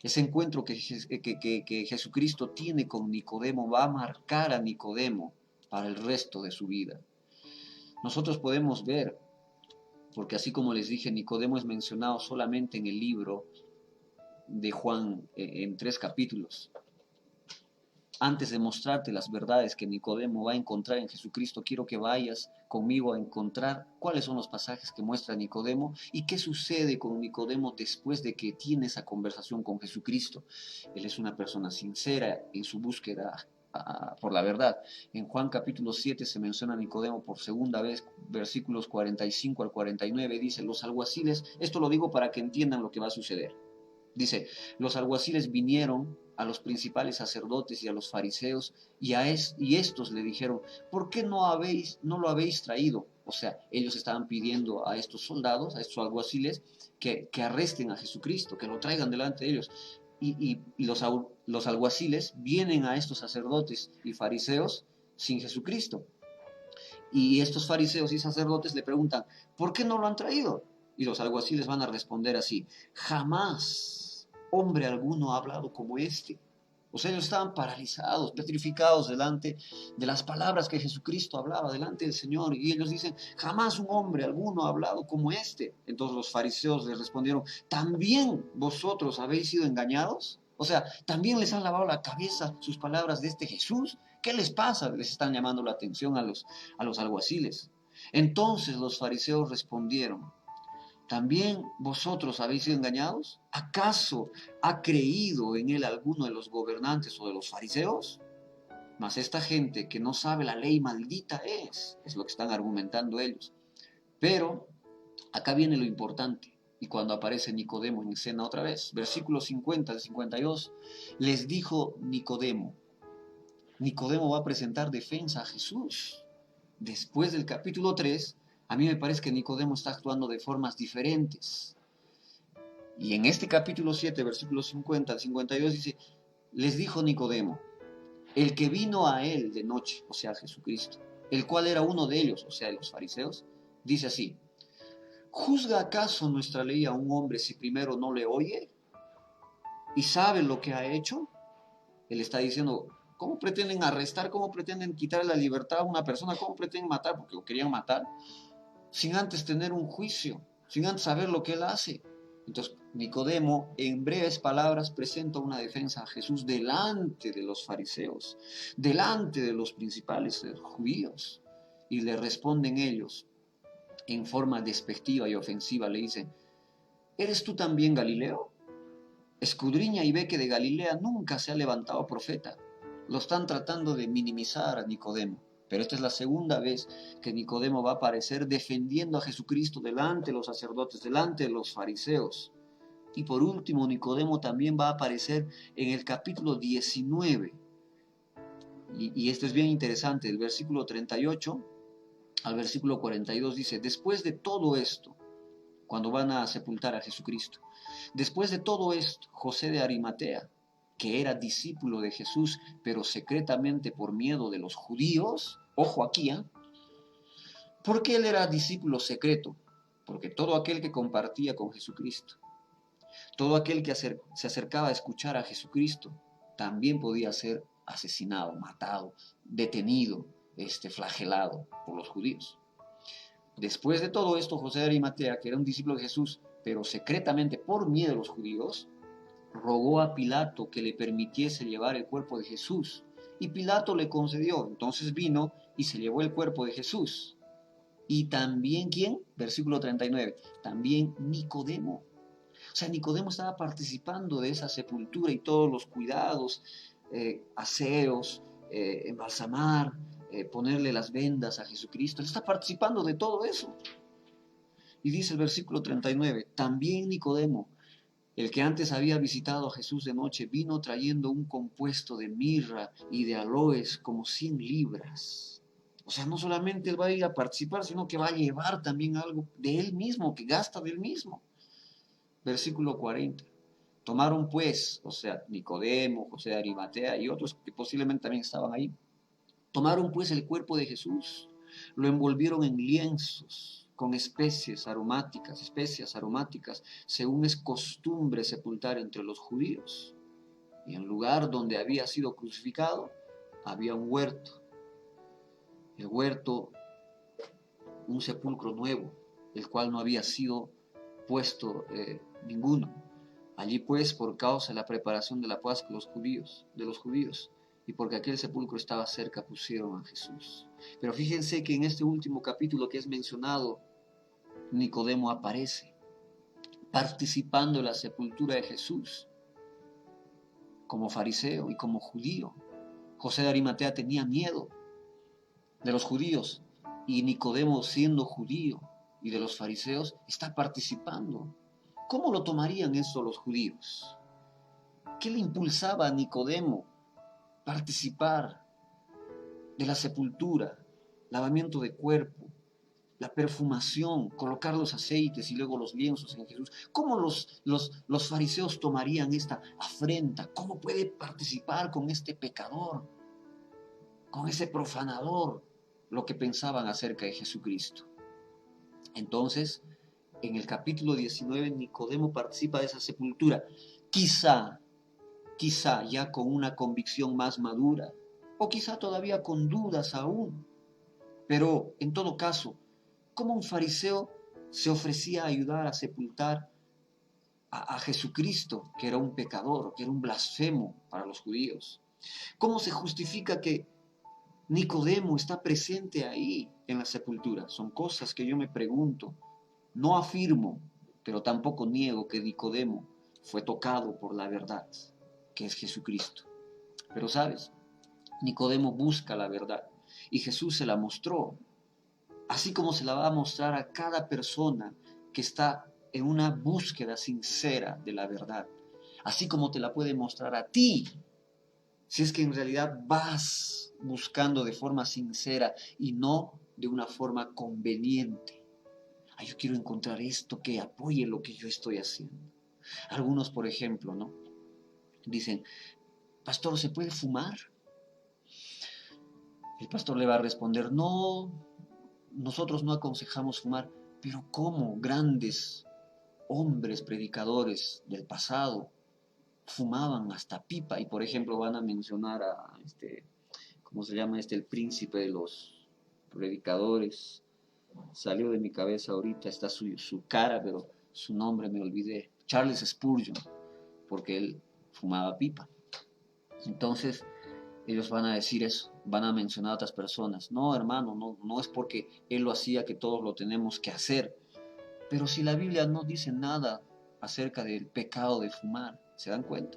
Ese encuentro que Jesucristo tiene con Nicodemo va a marcar a Nicodemo para el resto de su vida. Nosotros podemos ver, porque así como les dije, Nicodemo es mencionado solamente en el libro de Juan en 3 capítulos. Antes de mostrarte las verdades que Nicodemo va a encontrar en Jesucristo, quiero que vayas conmigo a encontrar cuáles son los pasajes que muestra Nicodemo y qué sucede con Nicodemo después de que tiene esa conversación con Jesucristo. Él es una persona sincera en su búsqueda por la verdad. En Juan capítulo 7 se menciona a Nicodemo por segunda vez, versículos 45 al 49, dice, los alguaciles, esto lo digo para que entiendan lo que va a suceder. Dice, los alguaciles vinieron a los principales sacerdotes y a los fariseos y estos le dijeron, ¿por qué no lo habéis traído? O sea, ellos estaban pidiendo a estos soldados, a estos alguaciles, que arresten a Jesucristo, que lo traigan delante de ellos. y los alguaciles vienen a estos sacerdotes y fariseos sin Jesucristo. Y estos fariseos y sacerdotes le preguntan, ¿por qué no lo han traído? Y los alguaciles van a responder así, jamás hombre alguno ha hablado como este. O sea, ellos estaban paralizados, petrificados delante de las palabras que Jesucristo hablaba, delante del Señor. Y ellos dicen, jamás un hombre alguno ha hablado como este. Entonces los fariseos les respondieron, ¿también vosotros habéis sido engañados? O sea, ¿también les han lavado la cabeza sus palabras de este Jesús? ¿Qué les pasa? Les están llamando la atención a los alguaciles. Entonces los fariseos respondieron, ¿también vosotros habéis sido engañados? ¿Acaso ha creído en él alguno de los gobernantes o de los fariseos? Mas esta gente que no sabe la ley maldita es lo que están argumentando ellos. Pero acá viene lo importante. Y cuando aparece Nicodemo en escena otra vez, versículo 50 al 52, les dijo Nicodemo. Nicodemo va a presentar defensa a Jesús. Después del capítulo 3, a mí me parece que Nicodemo está actuando de formas diferentes. Y en este capítulo 7, versículos 50 al 52 dice, les dijo Nicodemo, el que vino a él de noche, o sea, Jesucristo, el cual era uno de ellos, o sea, de los fariseos, dice así, ¿juzga acaso nuestra ley a un hombre si primero no le oye y sabe lo que ha hecho? Él está diciendo, ¿cómo pretenden arrestar, cómo pretenden quitarle la libertad a una persona, cómo pretenden matar, porque lo querían matar, sin antes tener un juicio, sin antes saber lo que él hace? Entonces, Nicodemo, en breves palabras, presenta una defensa a Jesús delante de los fariseos, delante de los principales judíos, y le responden ellos, en forma despectiva y ofensiva, le dicen, ¿eres tú también Galileo? Escudriña y ve que de Galilea nunca se ha levantado profeta. Lo están tratando de minimizar a Nicodemo. Pero esta es la segunda vez que Nicodemo va a aparecer defendiendo a Jesucristo delante de los sacerdotes, delante de los fariseos. Y por último, Nicodemo también va a aparecer en el capítulo 19. Y esto es bien interesante, el versículo 38 al versículo 42 dice, después de todo esto, cuando van a sepultar a Jesucristo, después de todo esto, José de Arimatea, que era discípulo de Jesús, pero secretamente por miedo de los judíos, ojo aquí, ¿por qué él era discípulo secreto? Porque todo aquel que compartía con Jesucristo, todo aquel que se acercaba a escuchar a Jesucristo, también podía ser asesinado, matado, detenido, flagelado por los judíos. Después de todo esto, José de Arimatea, que era un discípulo de Jesús, pero secretamente por miedo de los judíos, rogó a Pilato que le permitiese llevar el cuerpo de Jesús. Y Pilato le concedió. Entonces vino y se llevó el cuerpo de Jesús. Y también, ¿quién? Versículo 39. También Nicodemo. O sea, Nicodemo estaba participando de esa sepultura y todos los cuidados, aseos, embalsamar, ponerle las vendas a Jesucristo. Él está participando de todo eso. Y dice el versículo 39, también Nicodemo, el que antes había visitado a Jesús de noche, vino trayendo un compuesto de mirra y de aloes como 100 libras. O sea, no solamente él va a ir a participar, sino que va a llevar también algo de él mismo, que gasta de él mismo. Versículo 40. Tomaron pues, o sea, Nicodemo, José de Arimatea y otros que posiblemente también estaban ahí, tomaron pues el cuerpo de Jesús, lo envolvieron en lienzos con especias aromáticas, según es costumbre sepultar entre los judíos. Y en el lugar donde había sido crucificado había un huerto. El huerto, un sepulcro nuevo, el cual no había sido puesto ninguno. Allí pues, por causa de la preparación de la Pascua de los judíos, y porque aquel sepulcro estaba cerca, pusieron a Jesús. Pero fíjense que en este último capítulo que es mencionado, Nicodemo aparece participando en la sepultura de Jesús como fariseo y como judío. José de Arimatea tenía miedo de los judíos y Nicodemo, siendo judío y de los fariseos, está participando. ¿Cómo lo tomarían esto los judíos? ¿Qué le impulsaba a Nicodemo participar de la sepultura, lavamiento de cuerpo, la perfumación, colocar los aceites y luego los lienzos en Jesús. ¿Cómo los fariseos tomarían esta afrenta? ¿Cómo puede participar con este pecador, con ese profanador, lo que pensaban acerca de Jesucristo? Entonces, en el capítulo 19, Nicodemo participa de esa sepultura. Quizá ya con una convicción más madura, o quizá todavía con dudas aún. Pero, en todo caso, ¿cómo un fariseo se ofrecía a ayudar a sepultar a Jesucristo, que era un pecador, que era un blasfemo para los judíos? ¿Cómo se justifica que Nicodemo está presente ahí en la sepultura? Son cosas que yo me pregunto. No afirmo, pero tampoco niego que Nicodemo fue tocado por la verdad, que es Jesucristo. Pero sabes, Nicodemo busca la verdad y Jesús se la mostró, así como se la va a mostrar a cada persona que está en una búsqueda sincera de la verdad, así como te la puede mostrar a ti, si es que en realidad vas buscando de forma sincera y no de una forma conveniente. Yo quiero encontrar esto que apoye lo que yo estoy haciendo. Algunos, por ejemplo, ¿no? Dicen, pastor, ¿se puede fumar? El pastor le va a responder, no, nosotros no aconsejamos fumar. Pero ¿cómo grandes hombres predicadores del pasado fumaban hasta pipa? Y por ejemplo van a mencionar a ¿cómo se llama el príncipe de los predicadores? Salió de mi cabeza ahorita, está su cara, pero su nombre me olvidé. Charles Spurgeon, porque él fumaba pipa. Entonces, ellos van a decir eso, van a mencionar a otras personas. No, hermano, no es porque él lo hacía que todos lo tenemos que hacer. Pero si la Biblia no dice nada acerca del pecado de fumar, ¿se dan cuenta?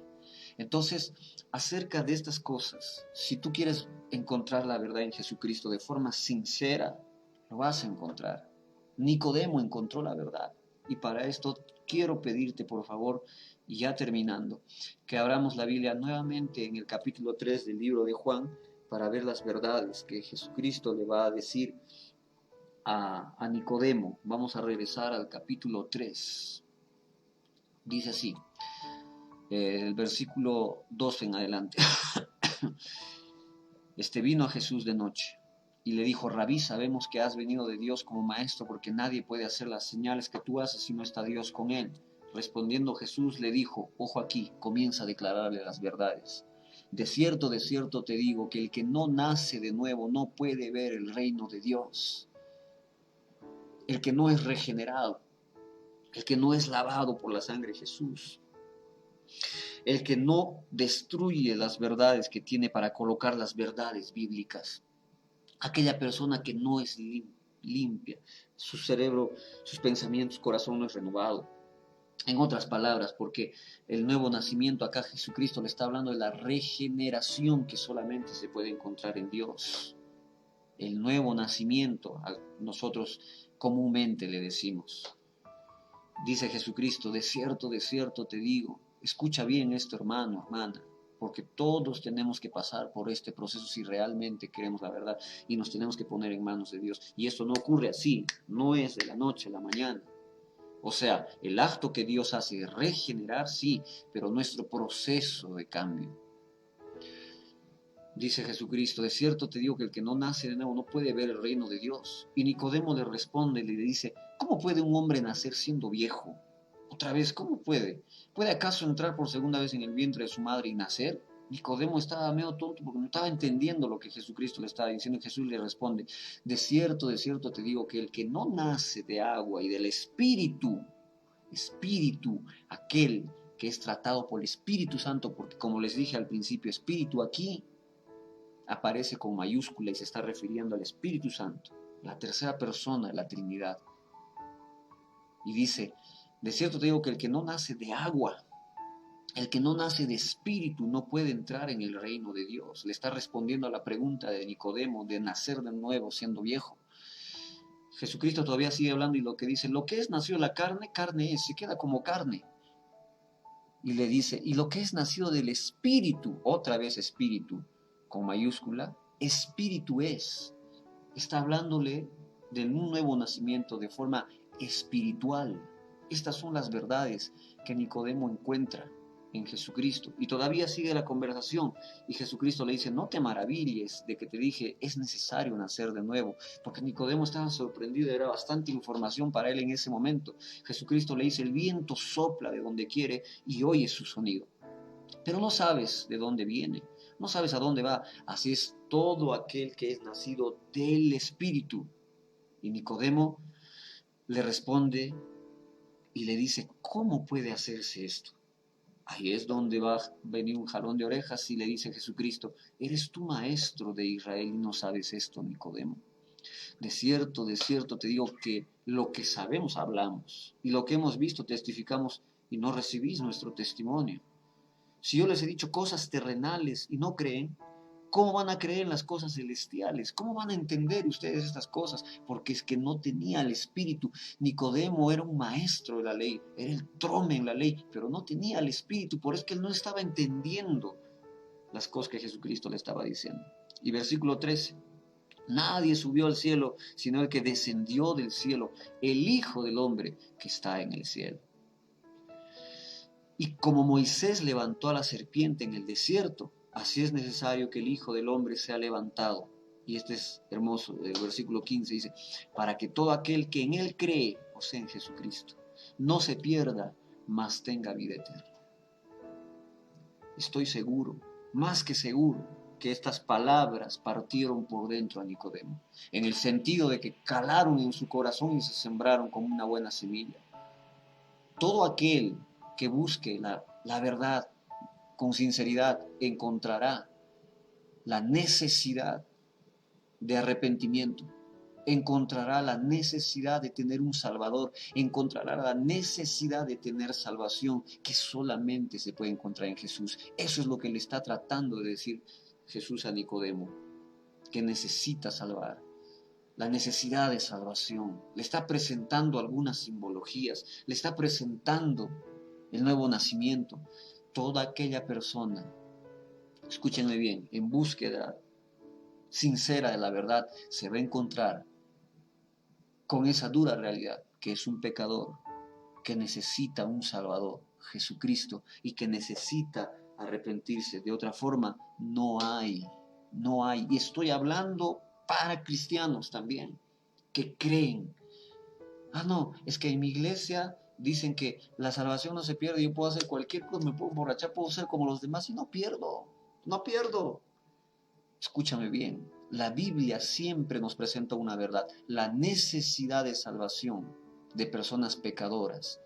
Entonces, acerca de estas cosas, si tú quieres encontrar la verdad en Jesucristo de forma sincera, lo vas a encontrar. Nicodemo encontró la verdad. Y para esto quiero pedirte, por favor, y ya terminando, que abramos la Biblia nuevamente en el capítulo 3 del libro de Juan para ver las verdades que Jesucristo le va a decir a Nicodemo. Vamos a regresar al capítulo 3. Dice así, el versículo 2 en adelante. Vino a Jesús de noche y le dijo, Rabí, sabemos que has venido de Dios como maestro, porque nadie puede hacer las señales que tú haces si no está Dios con él. Respondiendo Jesús le dijo, ojo aquí, comienza a declararle las verdades. De cierto te digo que el que no nace de nuevo no puede ver el reino de Dios. El que no es regenerado, el que no es lavado por la sangre de Jesús, el que no destruye las verdades que tiene para colocar las verdades bíblicas, aquella persona que no es limpia, su cerebro, sus pensamientos, corazón no es renovado. En otras palabras, porque el nuevo nacimiento, acá Jesucristo le está hablando de la regeneración que solamente se puede encontrar en Dios. El nuevo nacimiento, nosotros comúnmente le decimos. Dice Jesucristo, de cierto te digo, escucha bien esto, hermano, hermana, porque todos tenemos que pasar por este proceso si realmente queremos la verdad y nos tenemos que poner en manos de Dios. Y esto no ocurre así, no es de la noche a la mañana. O sea, el acto que Dios hace es regenerar, sí, pero nuestro proceso de cambio. Dice Jesucristo, de cierto te digo que el que no nace de nuevo no puede ver el reino de Dios. Y Nicodemo le responde y le dice, ¿cómo puede un hombre nacer siendo viejo? Otra vez, ¿cómo puede? ¿Puede acaso entrar por segunda vez en el vientre de su madre y nacer? Nicodemo estaba medio tonto porque no estaba entendiendo lo que Jesucristo le estaba diciendo. Y Jesús le responde, de cierto te digo que el que no nace de agua y del espíritu, aquel que es tratado por el Espíritu Santo, porque como les dije al principio, espíritu aquí aparece con mayúscula y se está refiriendo al Espíritu Santo, la tercera persona de la Trinidad. Y dice, de cierto te digo que el que no nace de agua, el que no nace de espíritu no puede entrar en el reino de Dios. Le está respondiendo a la pregunta de Nicodemo de nacer de nuevo siendo viejo. Jesucristo todavía sigue hablando y lo que dice, lo que es nacido de la carne, carne es, se queda como carne. Y le dice, y lo que es nacido del espíritu, otra vez espíritu, con mayúscula, espíritu es. Está hablándole de un nuevo nacimiento de forma espiritual. Estas son las verdades que Nicodemo encuentra en Jesucristo. Y todavía sigue la conversación y Jesucristo le dice, no te maravilles de que te dije, es necesario nacer de nuevo, porque Nicodemo estaba sorprendido, era bastante información para él en ese momento. Jesucristo le dice, el viento sopla de donde quiere y oye su sonido, pero no sabes de dónde viene, no sabes a dónde va. Así es todo aquel que es nacido del Espíritu. Y Nicodemo le responde y le dice, ¿cómo puede hacerse esto? Ahí es donde va a venir un jalón de orejas y le dice Jesucristo, ¿eres tú maestro de Israel y no sabes esto, Nicodemo? De cierto te digo que lo que sabemos hablamos y lo que hemos visto testificamos y no recibís nuestro testimonio. Si yo les he dicho cosas terrenales y no creen, ¿cómo van a creer en las cosas celestiales? ¿Cómo van a entender ustedes estas cosas? Porque es que no tenía el Espíritu. Nicodemo era un maestro de la ley, era el trome en la ley, pero no tenía el Espíritu, por eso es que él no estaba entendiendo las cosas que Jesucristo le estaba diciendo. Y versículo 13, nadie subió al cielo, sino el que descendió del cielo, el Hijo del Hombre que está en el cielo. Y como Moisés levantó a la serpiente en el desierto, así es necesario que el Hijo del Hombre sea levantado. Y este es hermoso, el versículo 15 dice, para que todo aquel que en él cree, o sea, en Jesucristo, no se pierda, mas tenga vida eterna. Estoy seguro, más que seguro, que estas palabras partieron por dentro a Nicodemo, en el sentido de que calaron en su corazón y se sembraron como una buena semilla. Todo aquel que busque la verdad con sinceridad encontrará la necesidad de arrepentimiento, encontrará la necesidad de tener un Salvador, encontrará la necesidad de tener salvación que solamente se puede encontrar en Jesús. Eso es lo que le está tratando de decir Jesús a Nicodemo, que necesita salvar. La necesidad de salvación. Le está presentando algunas simbologías, le está presentando el nuevo nacimiento. Toda aquella persona, escúchenme bien, en búsqueda sincera de la verdad, se va a encontrar con esa dura realidad, que es un pecador, que necesita un Salvador, Jesucristo, y que necesita arrepentirse. De otra forma, no hay. Y estoy hablando para cristianos también, que creen. No, es que en mi iglesia dicen que la salvación no se pierde, yo puedo hacer cualquier cosa, me puedo emborrachar, puedo ser como los demás y no pierdo. Escúchame bien, la Biblia siempre nos presenta una verdad, la necesidad de salvación de personas pecadoras.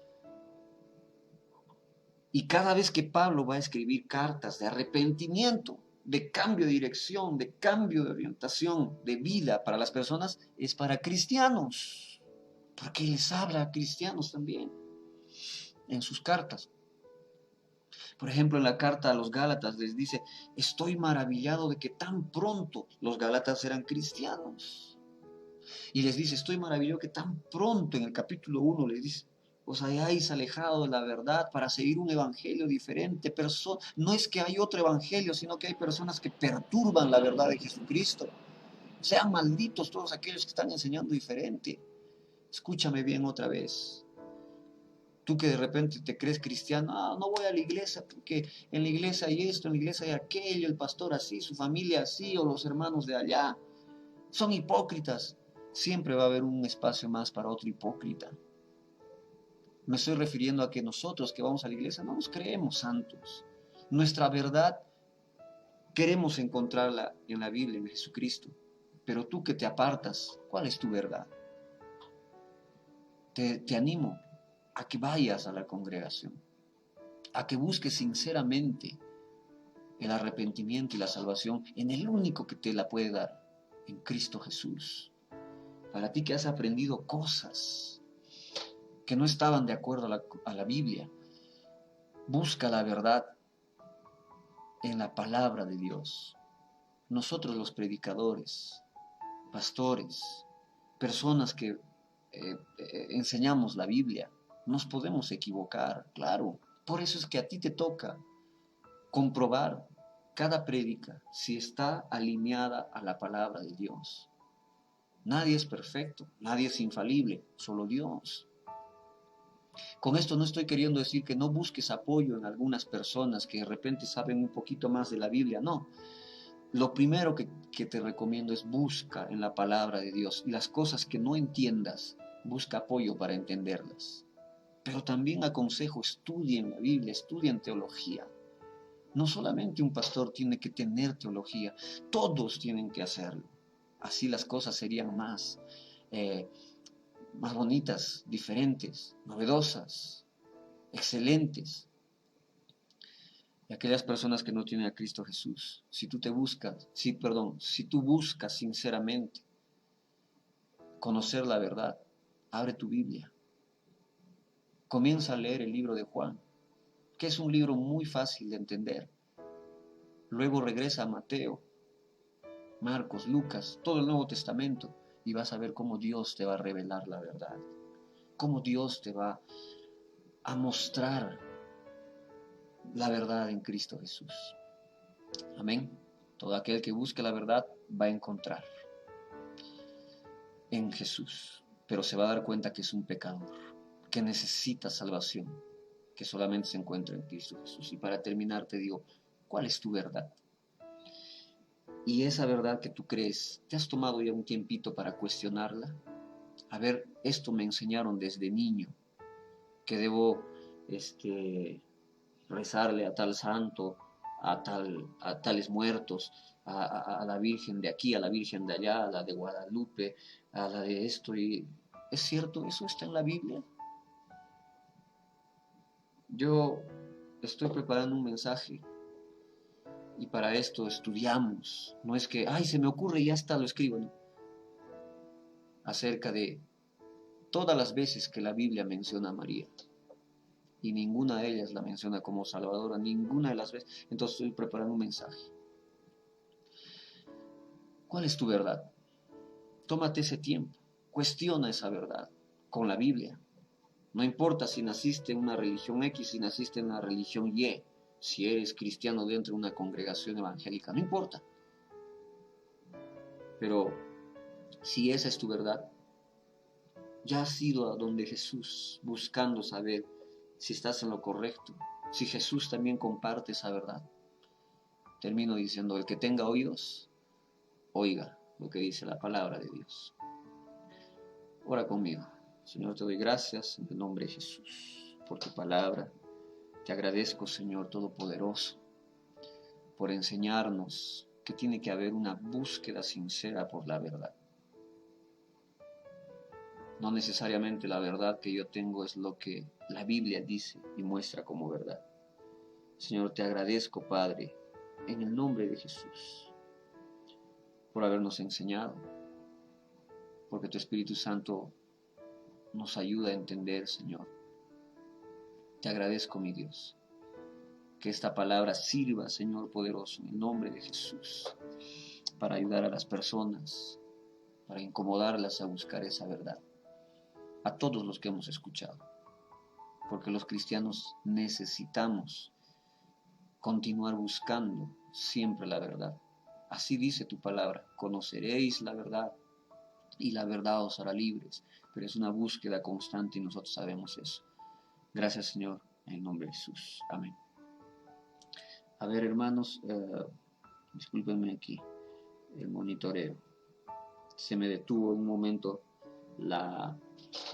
Y cada vez que Pablo va a escribir cartas de arrepentimiento, de cambio de dirección, de cambio de orientación, de vida para las personas, es para cristianos, porque les habla a cristianos también en sus cartas. Por ejemplo, en la carta a los Gálatas les dice, estoy maravillado de que tan pronto los Gálatas eran cristianos. Y les dice, estoy maravillado que tan pronto en el capítulo 1 les dice, os hayáis alejado de la verdad para seguir un evangelio diferente. No es que hay otro evangelio, sino que hay personas que perturban la verdad de Jesucristo. Sean malditos todos aquellos que están enseñando diferente. Escúchame bien otra vez. Tú que de repente te crees cristiano, no voy a la iglesia porque en la iglesia hay esto, en la iglesia hay aquello, el pastor así, su familia así, o los hermanos de allá. Son hipócritas. Siempre va a haber un espacio más para otro hipócrita. Me estoy refiriendo a que nosotros que vamos a la iglesia no nos creemos santos. Nuestra verdad queremos encontrarla en la Biblia, en Jesucristo. Pero tú que te apartas, ¿cuál es tu verdad? Te animo a que vayas a la congregación, a que busques sinceramente el arrepentimiento y la salvación en el único que te la puede dar, en Cristo Jesús. Para ti que has aprendido cosas que no estaban de acuerdo a la Biblia, busca la verdad en la palabra de Dios. Nosotros los predicadores, pastores, personas que enseñamos la Biblia, nos podemos equivocar, claro. Por eso es que a ti te toca comprobar cada prédica si está alineada a la palabra de Dios. Nadie es perfecto, nadie es infalible, solo Dios. Con esto no estoy queriendo decir que no busques apoyo en algunas personas que de repente saben un poquito más de la Biblia, no. Lo primero que te recomiendo es busca en la palabra de Dios y las cosas que no entiendas, busca apoyo para entenderlas. Pero también aconsejo, estudien la Biblia, estudien teología. No solamente un pastor tiene que tener teología, todos tienen que hacerlo. Así las cosas serían más bonitas, diferentes, novedosas, excelentes. Y aquellas personas que no tienen a Cristo Jesús, si tú buscas sinceramente conocer la verdad, abre tu Biblia. Comienza a leer el libro de Juan, que es un libro muy fácil de entender. Luego regresa a Mateo, Marcos, Lucas, todo el Nuevo Testamento, y vas a ver cómo Dios te va a revelar la verdad, cómo Dios te va a mostrar la verdad en Cristo Jesús. Amén. Todo aquel que busque la verdad va a encontrar en Jesús, pero se va a dar cuenta que es un pecador, que necesita salvación, que solamente se encuentra en Cristo Jesús. Y para terminar te digo, ¿cuál es tu verdad? Y esa verdad que tú crees, ¿te has tomado ya un tiempito para cuestionarla? A ver, esto me enseñaron desde niño, que debo rezarle a tal santo, a tales muertos, a la Virgen de aquí, a la Virgen de allá, a la de Guadalupe, a la de esto. Y ¿es cierto? ¿Eso está en la Biblia? Yo estoy preparando un mensaje y para esto estudiamos. No es que, ay, se me ocurre y ya está, lo escribo, ¿no? Acerca de todas las veces que la Biblia menciona a María. Y ninguna de ellas la menciona como salvadora, ninguna de las veces. Entonces estoy preparando un mensaje. ¿Cuál es tu verdad? Tómate ese tiempo, cuestiona esa verdad con la Biblia. No importa si naciste en una religión X, si naciste en una religión Y, si eres cristiano dentro de una congregación evangélica, no importa. Pero si esa es tu verdad, ya has ido a donde Jesús buscando saber si estás en lo correcto, si Jesús también comparte esa verdad. Termino diciendo, el que tenga oídos, oiga lo que dice la palabra de Dios. Ora conmigo. Señor, te doy gracias en el nombre de Jesús por tu palabra. Te agradezco, Señor Todopoderoso, por enseñarnos que tiene que haber una búsqueda sincera por la verdad. No necesariamente la verdad que yo tengo es lo que la Biblia dice y muestra como verdad. Señor, te agradezco, Padre, en el nombre de Jesús, por habernos enseñado, porque tu Espíritu Santo nos ayuda a entender, Señor. Te agradezco, mi Dios, que esta palabra sirva, Señor poderoso, en el nombre de Jesús, para ayudar a las personas, para incomodarlas a buscar esa verdad. A todos los que hemos escuchado, porque los cristianos necesitamos continuar buscando siempre la verdad. Así dice tu palabra, conoceréis la verdad y la verdad os hará libres, pero es una búsqueda constante y nosotros sabemos eso. Gracias, Señor, en el nombre de Jesús. Amén. A ver, hermanos, discúlpenme aquí el monitoreo. Se me detuvo un momento la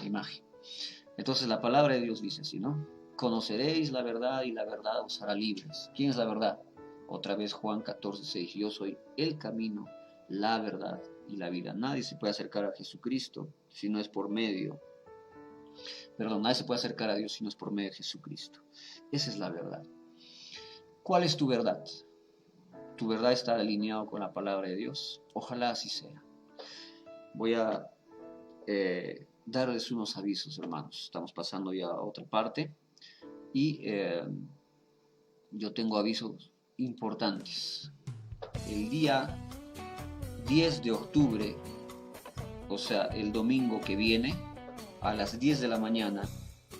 imagen. Entonces la palabra de Dios dice así, ¿no? Conoceréis la verdad y la verdad os hará libres. ¿Quién es la verdad? Otra vez Juan 14:6. Yo soy el camino, la verdad y la vida. Nadie se puede acercar a Jesucristo si no es por medio. Nadie se puede acercar a Dios si no es por medio de Jesucristo. Esa es la verdad. ¿Cuál es tu verdad? ¿Tu verdad está alineado con la palabra de Dios? Ojalá así sea. Voy a darles unos avisos, hermanos. Estamos pasando ya a otra parte y yo tengo avisos importantes. El día 10 de octubre, o sea, el domingo que viene, a las 10 de la mañana,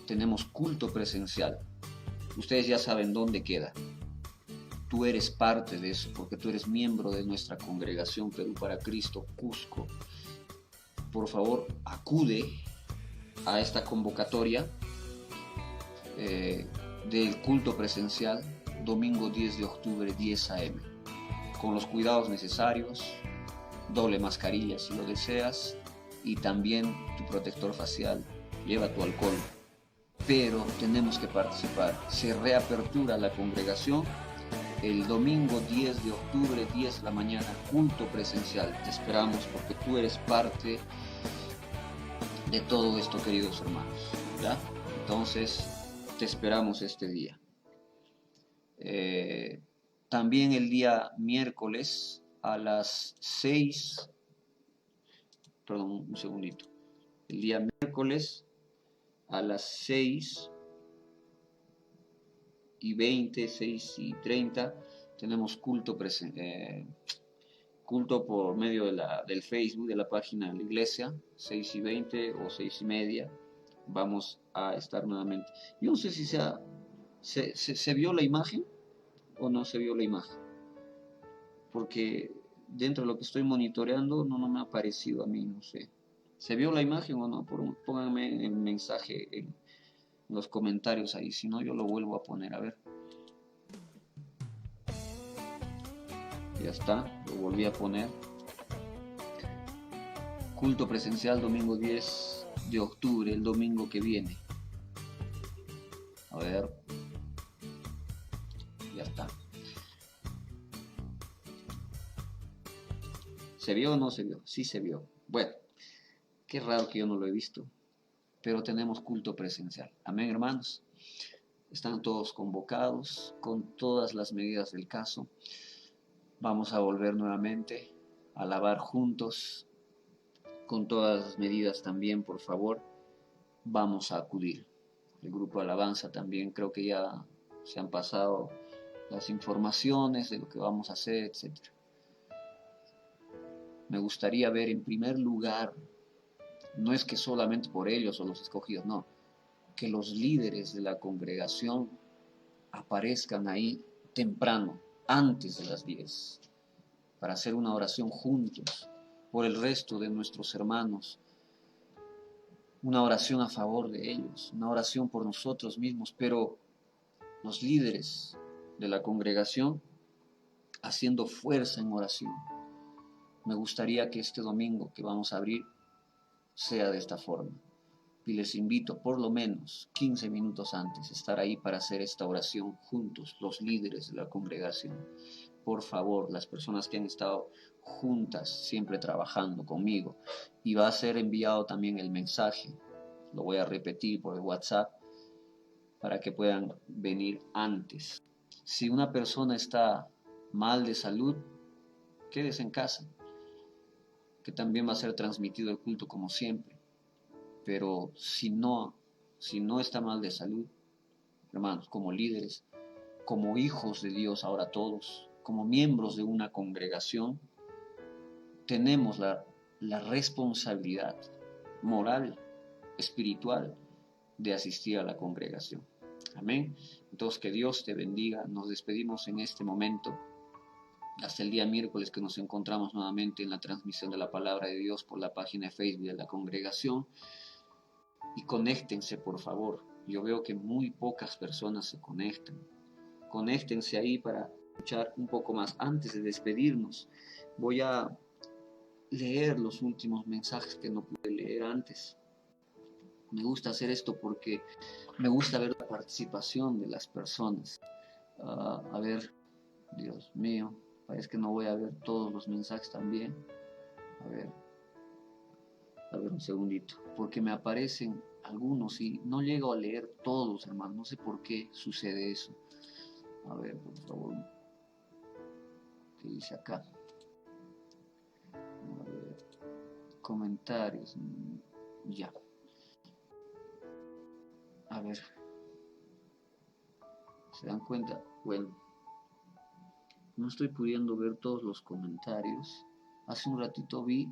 tenemos culto presencial. Ustedes ya saben dónde queda. Tú eres parte de eso, porque tú eres miembro de nuestra congregación Perú para Cristo, Cusco. por favor, acude a esta convocatoria del culto presencial, domingo 10 de octubre, 10 a.m., con los cuidados necesarios, doble mascarilla si lo deseas, y también tu protector facial, lleva tu alcohol, pero tenemos que participar. Se reapertura la congregación el domingo 10 de octubre, 10 de la mañana, culto presencial. Te esperamos porque tú eres parte de todo esto, queridos hermanos, ¿ya? Entonces, te esperamos este día. También el día miércoles a las 6, perdón, un segundito. El día miércoles a las 6:20, 6:30, tenemos culto por medio del Facebook, de la página de la iglesia, 6:20 o 6:30, vamos a estar nuevamente. Yo no sé si se vio la imagen o no se vio la imagen, porque dentro de lo que estoy monitoreando no me ha aparecido a mí, no sé. ¿Se vio la imagen o no? Pónganme el mensaje en los comentarios ahí, si no yo lo vuelvo a poner, a ver. Ya está, lo volví a poner. Culto presencial domingo 10 de octubre, el domingo que viene. A ver. Ya está. ¿Se vio o no se vio? Sí se vio. Bueno, qué raro que yo no lo he visto, pero tenemos culto presencial. Amén, hermanos. Están todos convocados con todas las medidas del caso. Vamos a volver nuevamente a alabar juntos con todas las medidas también, por favor. Vamos a acudir. El grupo de alabanza también creo que ya se han pasado las informaciones de lo que vamos a hacer, etc. Me gustaría ver en primer lugar, no es que solamente por ellos o los escogidos, no, que los líderes de la congregación aparezcan ahí temprano, antes de las 10, para hacer una oración juntos por el resto de nuestros hermanos, una oración a favor de ellos, una oración por nosotros mismos, pero los líderes de la congregación haciendo fuerza en oración. Me gustaría que este domingo que vamos a abrir sea de esta forma. Y les invito por lo menos 15 minutos antes a estar ahí para hacer esta oración juntos, los líderes de la congregación. Por favor, las personas que han estado juntas, siempre trabajando conmigo, y va a ser enviado también el mensaje, lo voy a repetir por el WhatsApp, para que puedan venir antes. Si una persona está mal de salud, quédese en casa, que también va a ser transmitido el culto como siempre. Pero si no está mal de salud, hermanos, como líderes, como hijos de Dios ahora todos, como miembros de una congregación, tenemos la responsabilidad moral, espiritual, de asistir a la congregación. Amén. Entonces, que Dios te bendiga. Nos despedimos en este momento. Hasta el día miércoles que nos encontramos nuevamente en la transmisión de la palabra de Dios por la página de Facebook de la congregación. Y conéctense, por favor. Yo veo que muy pocas personas se conectan. Conéctense ahí para escuchar un poco más. Antes de despedirnos, voy a leer los últimos mensajes que no pude leer antes. Me gusta hacer esto porque me gusta ver la participación de las personas. A ver, Dios mío, parece que no voy a ver todos los mensajes también. A ver un segundito, porque me aparecen algunos y no llego a leer todos, hermano. No sé por qué sucede eso. A ver, por favor, ¿qué dice acá? A ver, comentarios, ya. A ver, ¿se dan cuenta? Bueno, no estoy pudiendo ver todos los comentarios. Hace un ratito vi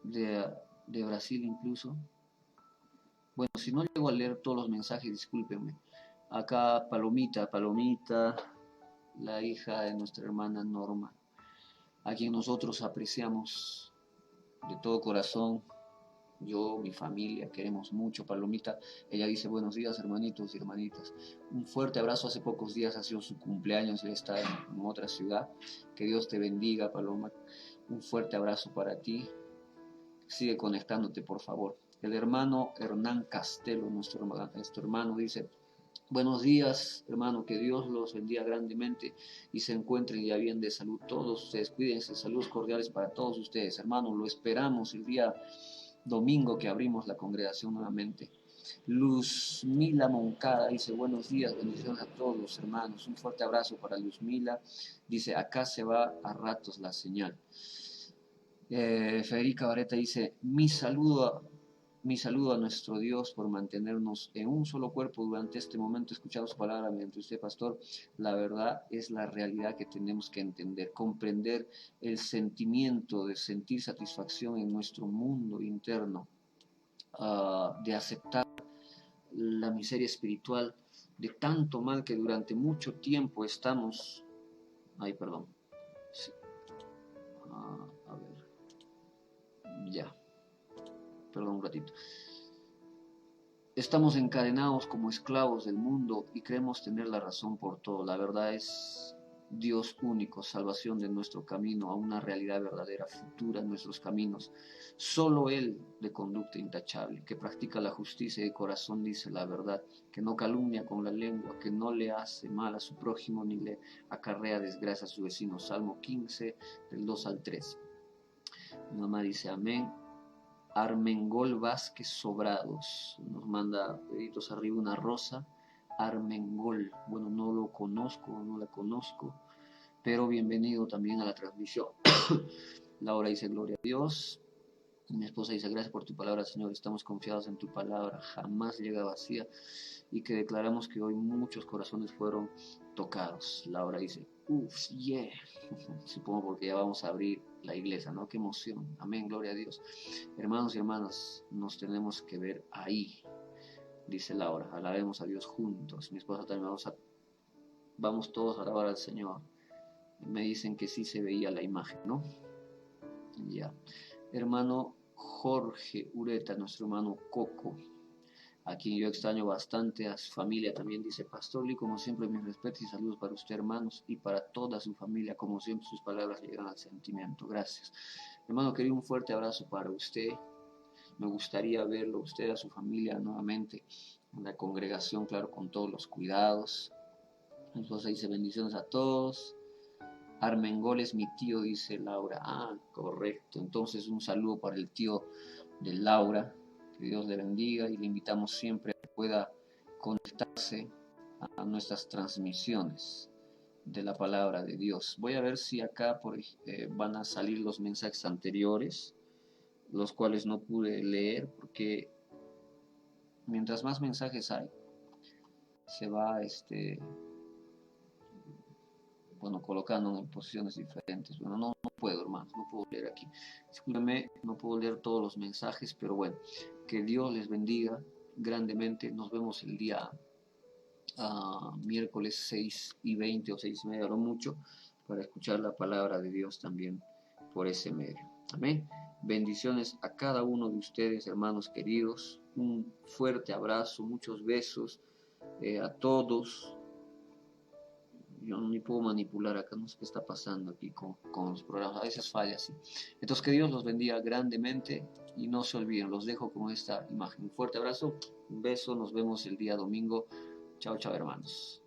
de Brasil incluso. Bueno, si no llego a leer todos los mensajes, discúlpenme. Acá Palomita, la hija de nuestra hermana Norma. a quien nosotros apreciamos de todo corazón. Yo, mi familia, queremos mucho. Palomita, ella dice buenos días, hermanitos y hermanitas. Un fuerte abrazo. Hace pocos días ha sido su cumpleaños, él está en otra ciudad. Que Dios te bendiga, Paloma. Un fuerte abrazo para ti. Sigue conectándote, por favor. El hermano Hernán Castelo, nuestro hermano, dice: buenos días, hermano, que Dios los bendiga grandemente y se encuentren ya bien de salud todos ustedes. Cuídense, saludos cordiales para todos ustedes, hermano. Lo esperamos el día domingo que abrimos la congregación nuevamente. Luzmila Moncada dice: buenos días, bendiciones a todos los hermanos. Un fuerte abrazo para Luzmila. Dice: acá se va a ratos la señal. Federica Barreta dice: mi saludo a nuestro Dios por mantenernos en un solo cuerpo durante este momento, escuchando su palabra mediante usted, pastor. La verdad es la realidad que tenemos que entender, comprender el sentimiento de sentir satisfacción en nuestro mundo interno, de aceptar la miseria espiritual, de tanto mal que durante mucho tiempo estamos... Ay, perdón. Sí. A ver. Ya. Perdón un ratito. Estamos encadenados como esclavos del mundo y creemos tener la razón por todo. La verdad es Dios único, salvación de nuestro camino a una realidad verdadera, futura en nuestros caminos. Solo Él de conducta intachable, que practica la justicia y de corazón dice la verdad, que no calumnia con la lengua, que no le hace mal a su prójimo ni le acarrea desgracia a su vecino. Salmo 15, del 2 al 3. Mi mamá dice amén. Armengol Vázquez Sobrados nos manda deditos arriba una rosa. Armengol, bueno, no lo conozco, no la conozco, pero bienvenido también a la transmisión. Laura dice: gloria a Dios. Mi esposa dice: gracias por tu palabra, Señor, estamos confiados en tu palabra, jamás llega vacía, y que declaramos que hoy muchos corazones fueron tocados. Laura dice: uff, yeah. Supongo porque ya vamos a abrir la iglesia, ¿no? Qué emoción. Amén, gloria a Dios. Hermanos y hermanas, nos tenemos que ver ahí, dice Laura. Alabemos a Dios juntos. Mi esposa también, vamos todos a alabar al Señor. Me dicen que sí se veía la imagen, ¿no? Ya. Hermano Jorge Ureta, nuestro hermano Coco, a quien yo extraño bastante, a su familia también, dice: Pastor Lee, como siempre, mis respetos y saludos para usted, hermanos, y para toda su familia. Como siempre, sus palabras llegan al sentimiento. Gracias. Hermano querido, un fuerte abrazo para usted. Me gustaría verlo, usted, a su familia, nuevamente en la congregación, claro, con todos los cuidados. Entonces dice: bendiciones a todos. Armengol es mi tío, dice Laura. Ah, correcto. Entonces un saludo para el tío de Laura. Que Dios le bendiga y le invitamos siempre a que pueda conectarse a nuestras transmisiones de la palabra de Dios. Voy a ver si acá van a salir los mensajes anteriores, los cuales no pude leer, porque mientras más mensajes hay, se va colocando en posiciones diferentes. Bueno, no puedo, hermanos, no puedo leer aquí. Discúlpenme, no puedo leer todos los mensajes, pero bueno, que Dios les bendiga grandemente. Nos vemos el día miércoles 6:20 o 6:30, lo mucho, para escuchar la palabra de Dios también por ese medio. Amén. Bendiciones a cada uno de ustedes, hermanos queridos. Un fuerte abrazo, muchos besos a todos. Yo ni puedo manipular acá, no sé qué está pasando aquí con los programas, a veces falla así. Entonces que Dios los bendiga grandemente y no se olviden, los dejo con esta imagen. Un fuerte abrazo, un beso, nos vemos el día domingo. Chao, chao, hermanos.